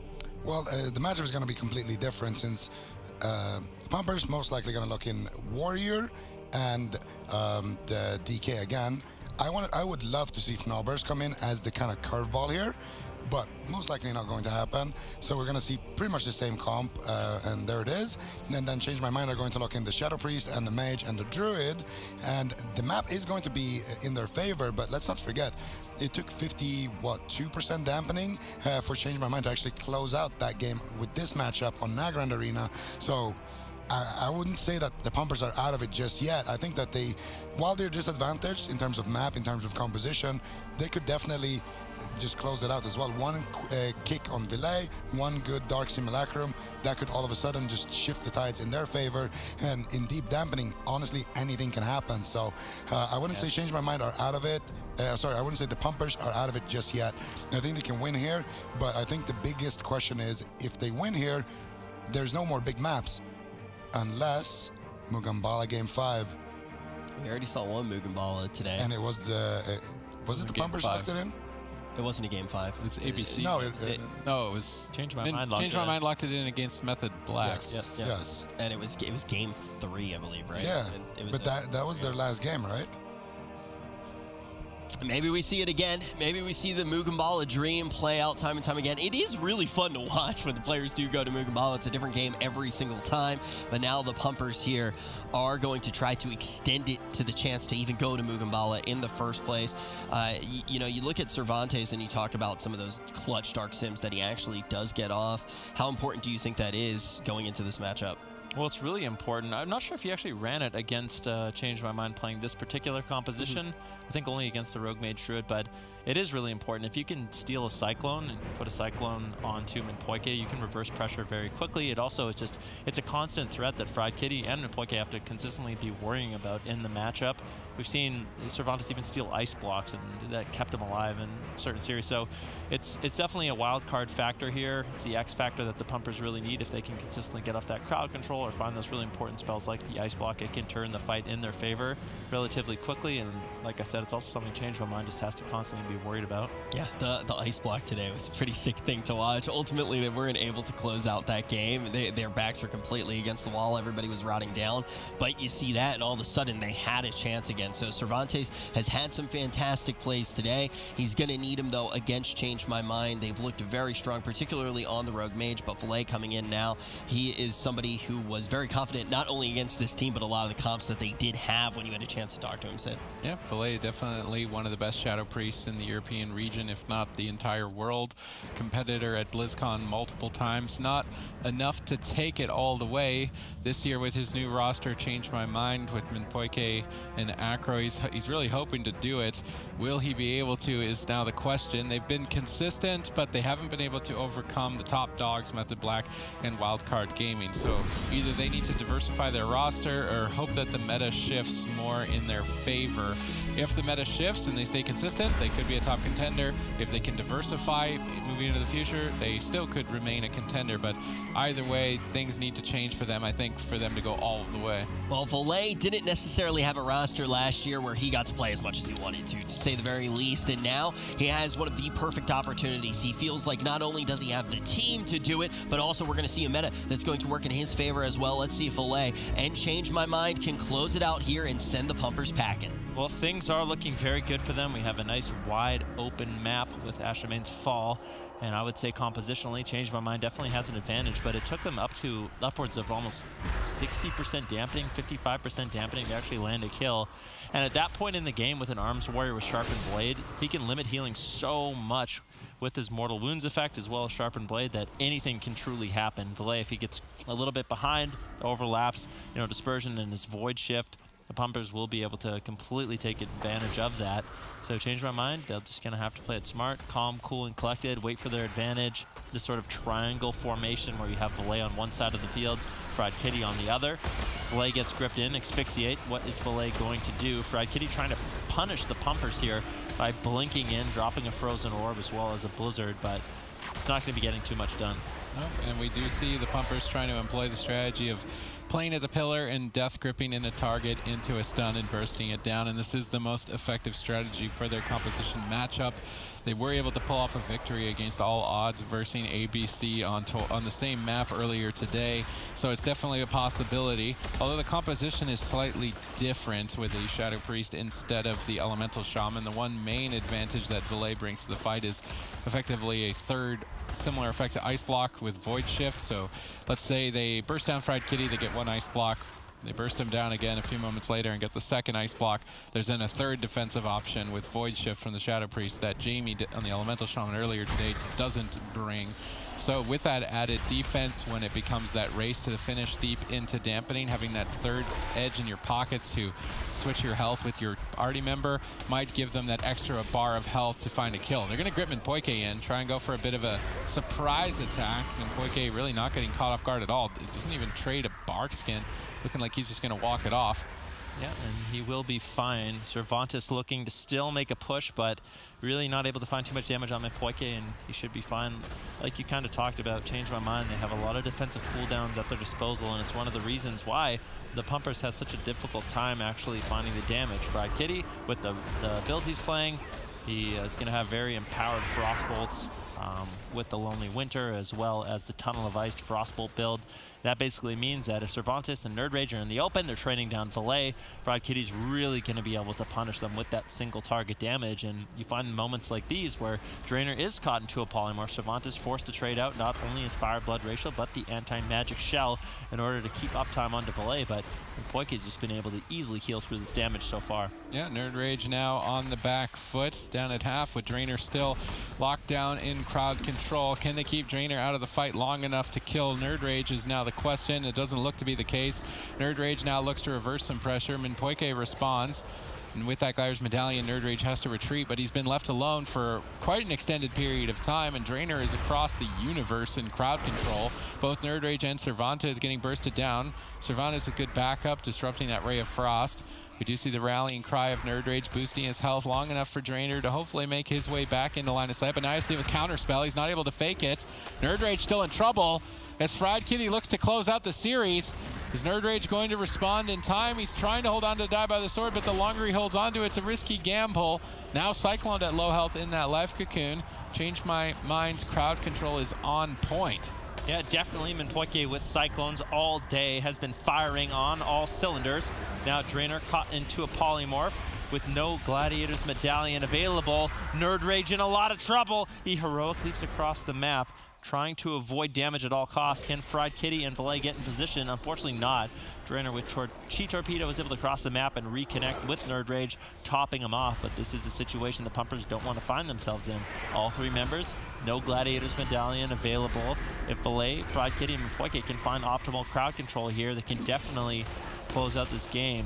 Well, the matchup is going to be completely different since the Pumpers most likely going to look in Warrior and the DK again. I would love to see Fnaubers come in as the kind of curveball here, but most likely not going to happen. So we're going to see pretty much the same comp, and there it is. And then Change My Mind are going to look in the Shadow Priest and the Mage and the Druid, and the map is going to be in their favor, but let's not forget, it took 2% dampening for Change My Mind to actually close out that game with this matchup on Nagrand Arena. So I wouldn't say that the Pumpers are out of it just yet. I think that while they're disadvantaged in terms of map, in terms of composition, they could definitely just close it out as well. One kick on delay, one good Dark Simulacrum, that could all of a sudden just shift the tides in their favor. And in deep dampening, honestly, anything can happen. So I wouldn't say Change My Mind are out of it. I wouldn't say the Pumpers are out of it just yet. I think they can win here, but I think the biggest question is, if they win here, there's no more big maps. Unless Mugambala Game 5. We already saw one Mugenball today. And it was was it the Game Pumpers 5. locked it in? It wasn't a game 5. It was ABC. No, No, it was Change My Mind locked Change it My in. Mind locked it in against Method Black. yes. And it was game 3, I believe, right? Yeah, And it was but that was their last game, right? Maybe we see it again. Maybe we see the Mugenball, a dream, play out time and time again. It is really fun to watch when the players do go to Mugenball. It's a different game every single time. But now the Pumpers here are going to try to extend it to the chance to even go to Mugenball in the first place. You look at Cervantes and you talk about some of those clutch Dark Sims that he actually does get off. How important do you think that is going into this matchup? Well, it's really important. I'm not sure if he actually ran it against Change My Mind playing this particular composition. I think only against the Rogue Mage Druid, but it is really important. If you can steal a Cyclone and put a Cyclone onto Minpoike, you can reverse pressure very quickly. It's a constant threat that Fried Kitty and Minpoike have to consistently be worrying about in the matchup. We've seen Cervantes even steal ice blocks, and that kept him alive in certain series. So it's definitely a wild card factor here. It's the X factor that the Pumpers really need. If they can consistently get off that crowd control or find those really important spells like the ice block, it can turn the fight in their favor relatively quickly. And like I said, it's also something Change My Mind just has to constantly be worried about. Yeah, the ice block today was a pretty sick thing to watch. Ultimately, they weren't able to close out that game. Their backs were completely against the wall. Everybody was rotting down. But you see that, and all of a sudden, they had a chance again. So Cervantes has had some fantastic plays today. He's going to need him, though, against Change My Mind. They've looked very strong, particularly on the Rogue Mage. But Valet coming in now, he is somebody who was very confident, not only against this team, but a lot of the comps that they did have when you had a chance to talk to him, Sid. Yeah, Valet definitely one of the best Shadow Priests in the European region, if not the entire world. Competitor at BlizzCon multiple times. Not enough to take it all the way. This year with his new roster, Change My Mind with Minpoike and Acro, he's really hoping to do it. Will he be able to is now the question. They've been consistent, but they haven't been able to overcome the top dogs, Method Black and Wildcard Gaming. So either they need to diversify their roster or hope that the meta shifts more in their favor. If the meta shifts and they stay consistent, they could be a top contender. If they can diversify moving into the future, they still could remain a contender. But either way, things need to change for them, I think, for them to go all of the way. Well, Valet didn't necessarily have a roster last year where he got to play as much as he wanted to say the very least. And now he has one of the perfect opportunities. He feels like not only does he have the team to do it, but also we're going to see a meta that's going to work in his favor as well. Let's see if Valet and Change My Mind can close it out here and send the Pumpers packing. Well, things are looking very good for them. We have a nice wide open map with Ashamane's Fall. And I would say compositionally, Change My Mind definitely has an advantage, but it took them upwards of almost 60% dampening, 55% dampening to actually land a kill. And at that point in the game with an Arms Warrior with Sharpened Blade, he can limit healing so much with his Mortal Wounds effect as well as Sharpened Blade that anything can truly happen. Valet, if he gets a little bit behind, overlaps, Dispersion and his Void Shift, the Pumpers will be able to completely take advantage of that. So Change My Mind, they're just going to have to play it smart, calm, cool, and collected, wait for their advantage. This sort of triangle formation where you have Valet on one side of the field, Fried Kitty on the other. Valet gets gripped in, asphyxiate. What is Valet going to do? Fried Kitty trying to punish the Pumpers here by blinking in, dropping a Frozen Orb as well as a Blizzard, but it's not going to be getting too much done. And we do see the Pumpers trying to employ the strategy of playing at the pillar and death gripping in a target into a stun and bursting it down. And this is the most effective strategy for their composition matchup. They were able to pull off a victory against all odds versing ABC on the same map earlier today. So it's definitely a possibility. Although the composition is slightly different with the Shadow Priest instead of the Elemental Shaman, the one main advantage that Valet brings to the fight is effectively a third similar effect to Ice Block with Void Shift. So let's say they burst down Fried Kitty, they get one Ice Block. They burst him down again a few moments later and get the second Ice Block. There's then a third defensive option with Void Shift from the Shadow Priest that Jamie on the Elemental Shaman earlier today doesn't bring. So with that added defense, when it becomes that race to the finish deep into dampening, having that third edge in your pocket to switch your health with your party member might give them that extra bar of health to find a kill. They're going to grip Minpoike in, try and go for a bit of a surprise attack. Minpoike really not getting caught off guard at all. It doesn't even trade a bark skin, looking like he's just going to walk it off. Yeah, and he will be fine. Cervantes looking to still make a push, but really not able to find too much damage on Poike, and he should be fine. Like you kind of talked about, change my mind, they have a lot of defensive cooldowns at their disposal, and it's one of the reasons why the Pumpers has such a difficult time actually finding the damage. Fried Kitty, with the build he's playing, he is going to have very empowered Frostbolts with the Lonely Winter, as well as the Tunnel of Ice Frostbolt build. That basically means that if Cervantes and Nerd Rage are in the open, they're training down Valet, Fried Kitty's really going to be able to punish them with that single target damage. And you find moments like these where Drainer is caught into a polymorph. Cervantes forced to trade out not only his Fire Blood Racial, but the anti-magic shell in order to keep uptime onto Valet. But Poike has just been able to easily heal through this damage so far. Yeah, Nerd Rage now on the back foot, down at half, with Drainer still locked down in crowd control. Can they keep Drainer out of the fight long enough to kill Nerd Rage is now the question. It doesn't look to be the case. Nerd Rage now looks to reverse some pressure. Poike responds. And with that Gliders Medallion, Nerd Rage has to retreat, but he's been left alone for quite an extended period of time, and Drainer is across the universe in crowd control. Both Nerd Rage and Cervantes getting bursted down. Cervantes with good backup, disrupting that Ray of Frost. We do see the rallying cry of Nerd Rage boosting his health long enough for Drainer to hopefully make his way back into line of sight, but now he's with Counterspell. He's not able to fake it. Nerd Rage still in trouble as Fried Kitty looks to close out the series. Is Nerd Rage going to respond in time? He's trying to hold on to Die by the Sword, but the longer he holds on to it, it's a risky gamble. Now Cyclone at low health in that Life Cocoon. Change my mind's crowd control is on point. Yeah, definitely. Poike with Cyclones all day has been firing on all cylinders. Now Drainer caught into a polymorph with no Gladiator's Medallion available. Nerd Rage in a lot of trouble. He heroic leaps across the map, trying to avoid damage at all costs. Can Fried Kitty and Valet get in position? Unfortunately not. Drainer with Chi Torpedo was able to cross the map and reconnect with Nerd Rage, topping him off. But this is a situation the Pumpers don't want to find themselves in. All three members, no Gladiator's Medallion available. If Valet, Fried Kitty, and Poike can find optimal crowd control here, they can definitely close out this game.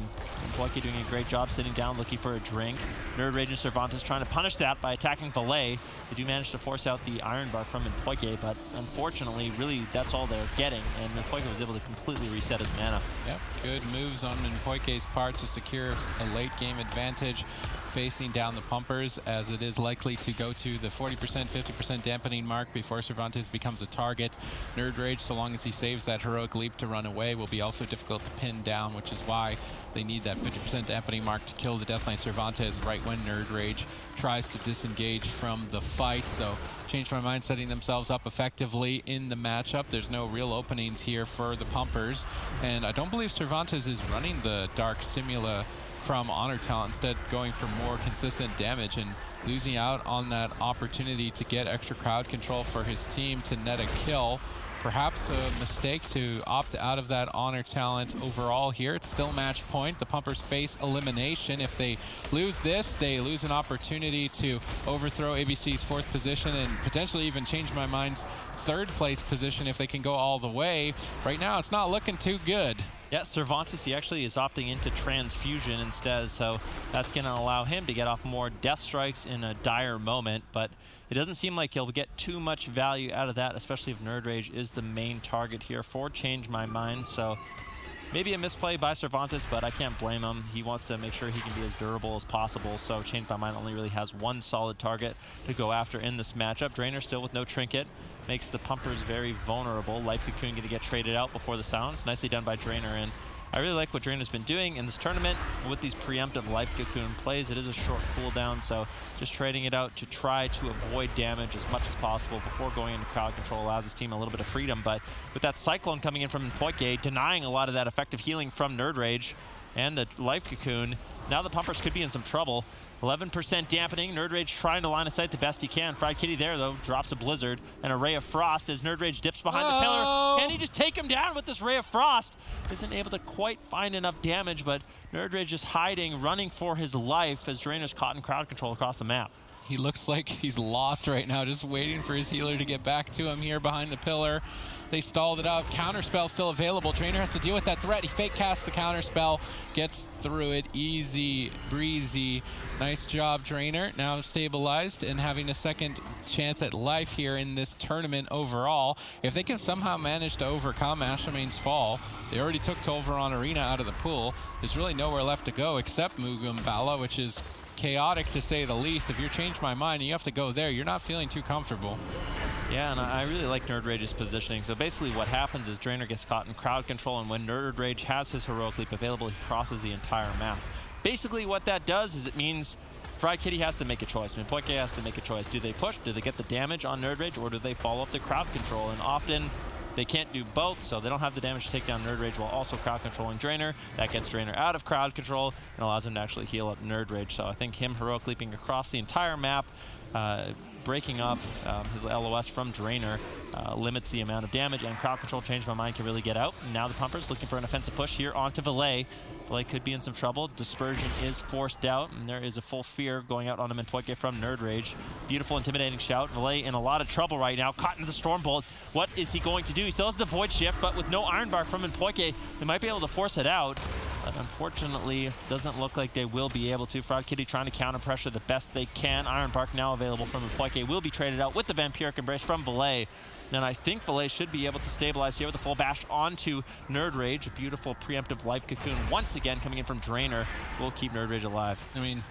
Poike doing a great job sitting down, looking for a drink. Nerd Rage and Cervantes trying to punish that by attacking Valet. They do manage to force out the Iron Bar from Poike, but unfortunately, really, that's all they're getting, and Poike was able to completely reset his mana. Yep, good moves on Poike's part to secure a late game advantage facing down the Pumpers, as it is likely to go to the 40%, 50% dampening mark before Cervantes becomes a target. Nerd Rage, so long as he saves that heroic leap to run away, will be also difficult to pin down, which is why they need that 50% dampening mark to kill the Death Knight Cervantes right when Nerd Rage tries to disengage from the fight. So Change My Mind setting themselves up effectively in the matchup. There's no real openings here for the Pumpers, and I don't believe Cervantes is running the Dark Simula from Honor Talent, instead going for more consistent damage and losing out on that opportunity to get extra crowd control for his team to net a kill. Perhaps a mistake to opt out of that Honor Talent overall here. It's still match point. The Pumpers face elimination. If they lose this, they lose an opportunity to overthrow ABC's 4th position and potentially even Change My Mind's 3rd place position if they can go all the way. Right now, it's not looking too good. Yeah, Cervantes, he actually is opting into Transfusion instead, so that's going to allow him to get off more Death Strikes in a dire moment, but it doesn't seem like he'll get too much value out of that, especially if Nerd Rage is the main target here for Change My Mind. So maybe a misplay by Cervantes, but I can't blame him. He wants to make sure he can be as durable as possible, so Change My Mind only really has one solid target to go after in this matchup. Drainer still with no Trinket, makes the Pumpers very vulnerable. Life Cocoon going to get traded out before the silence. Nicely done by Drainer, and I really like what Drainer's been doing in this tournament with these preemptive Life Cocoon plays. It is a short cooldown, so just trading it out to try to avoid damage as much as possible before going into crowd control allows his team a little bit of freedom. But with that Cyclone coming in from Poike, denying a lot of that effective healing from Nerd Rage and the Life Cocoon, now the Pumpers could be in some trouble. 11% dampening. Nerd Rage trying to line of sight the best he can. Fried Kitty there, though, drops a Blizzard. And a Ray of Frost as Nerd Rage dips behind the pillar. Can he just take him down with this Ray of Frost? Isn't able to quite find enough damage, but Nerd Rage is hiding, running for his life as Drainer's caught in crowd control across the map. He looks like he's lost right now, just waiting for his healer to get back to him here behind the pillar. They stalled it out. Counterspell still available. Trainer has to deal with that threat. He fake casts the counterspell, gets through it. Easy breezy. Nice job, Trainer. Now stabilized and having a second chance at life here in this tournament overall. If they can somehow manage to overcome Ashamane's fall, they already took Tolvaron Arena out of the pool. There's really nowhere left to go except Mugum Bala, which is chaotic to say the least. If you're Change My Mind and you have to go there, you're not feeling too comfortable. Yeah, and I really like Nerd Rage's positioning. So basically what happens is Drainer gets caught in crowd control, and when Nerd Rage has his Heroic Leap available, he crosses the entire map. Basically what that does is it means Fried Kitty has to make a choice. Poike has to make a choice. Do they push? Do they get the damage on Nerd Rage? Or do they follow up the crowd control? And often they can't do both, so they don't have the damage to take down Nerd Rage while also crowd controlling Drainer. That gets Drainer out of crowd control and allows him to actually heal up Nerd Rage. So I think him Heroic Leaping across the entire map, breaking up his LOS from Drainer, limits the amount of damage, and crowd control Change My Mind can really get out. Now the Pumpers looking for an offensive push here onto Valet. Valet could be in some trouble. Dispersion is forced out, and there is a full fear going out on him and Poike from Nerd Rage. Beautiful, intimidating shout. Valet in a lot of trouble right now, caught into the Stormbolt. What is he going to do? He still has the Void Shift, but with no Iron Bark from Poike, they might be able to force it out. But unfortunately, doesn't look like they will be able to. Fried Kitty trying to counter pressure the best they can. Iron Bark now available from Poike will be traded out with the Vampiric Embrace from Valet. And I think Valet should be able to stabilize here with a full bash onto Nerd Rage. A beautiful preemptive life cocoon once again coming in from Drainer will keep Nerd Rage alive. I mean,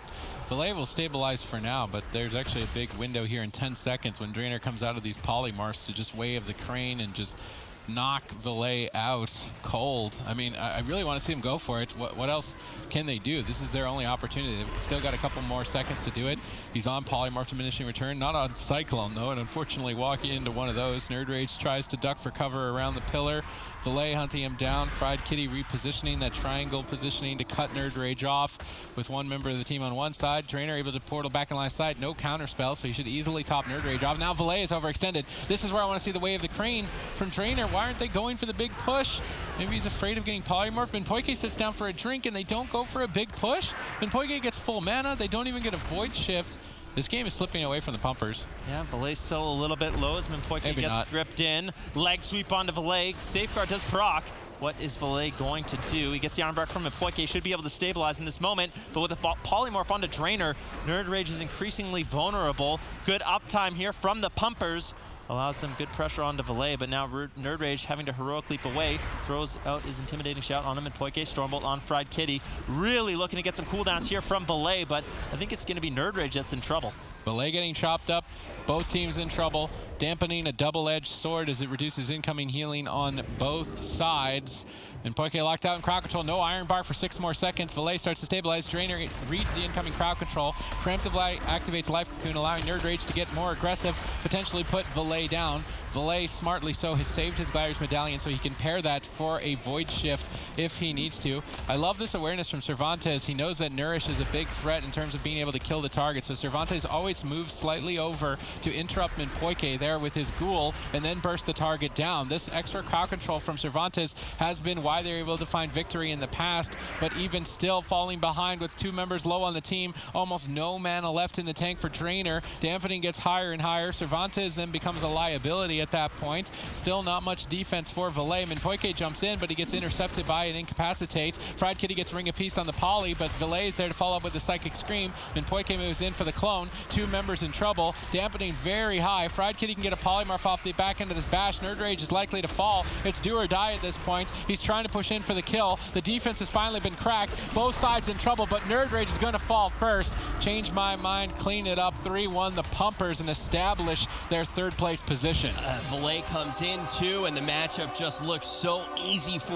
Valet will stabilize for now, but there's actually a big window here in 10 seconds when Drainer comes out of these polymorphs to just wave the crane and just knock Valet out cold. I mean, I really want to see him go for it. What else can they do? This is their only opportunity. They've still got a couple more seconds to do it. He's on Polymorph Diminishing Return, not on Cyclone though, and unfortunately walking into one of those. Nerd Rage tries to duck for cover around the pillar. Valet hunting him down. Fried Kitty repositioning that triangle positioning to cut Nerd Rage off with one member of the team on one side. Drainer able to portal back in line side. No counter spell, so he should easily top Nerd Rage off. Now Valet is overextended. This is where I want to see the wave of the crane from Drainer. Why aren't they going for the big push? Maybe he's afraid of getting polymorphed. Poike sits down for a drink and they don't go for a big push. Poike gets full mana. They don't even get a Void Shift. This game is slipping away from the Pumpers. Yeah, Valet's still a little bit low as Poike gets gripped in. Leg sweep onto Valet. Safeguard does proc. What is Valet going to do? He gets the Iron Bark from Poike. Should be able to stabilize in this moment, but with a polymorph onto Drainer, Nerd Rage is increasingly vulnerable. Good uptime here from the Pumpers. Allows them good pressure onto Valet, but now Nerd Rage having to Heroic Leap away, throws out his intimidating shout on him, and Poike Stormbolt on Fried Kitty. Really looking to get some cooldowns here from Valet, but I think it's going to be Nerd Rage that's in trouble. Valet getting chopped up, both teams in trouble, dampening a double-edged sword as it reduces incoming healing on both sides. And Poike locked out in crowd control, no Iron Bar for 6 more seconds. Valet starts to stabilize. Drainer reads the incoming crowd control. Preemptively activates Life Cocoon, allowing Nerd Rage to get more aggressive, potentially put Valet down. Valet, smartly so, has saved his Gladiator's Medallion so he can pair that for a Void Shift if he needs to. I love this awareness from Cervantes. He knows that Nourish is a big threat in terms of being able to kill the target, so Cervantes always moves slightly over to interrupt Poike there with his Ghoul and then burst the target down. This extra crowd control from Cervantes has been why they're able to find victory in the past, but even still falling behind with 2 members low on the team, almost no mana left in the tank for Drainer. Dampening gets higher and higher. Cervantes then becomes a liability at that point. Still not much defense for Valet. Poike jumps in, but he gets intercepted by an Incapacitate. Fried Kitty gets Ring of Peace on the Poly, but Valet is there to follow up with the Psychic Scream. Poike moves in for the clone. 2 members in trouble. Dampening very high. Fried Kitty can get a Polymorph off the back end of this bash. Nerd Rage is likely to fall. It's do or die at this point. He's trying to push in for the kill. The defense has finally been cracked. Both sides in trouble, but Nerd Rage is going to fall first. Change My Mind, clean it up. 3-1 the Pumpers and establish their 3rd place position. Valet comes in too, and the matchup just looks so easy for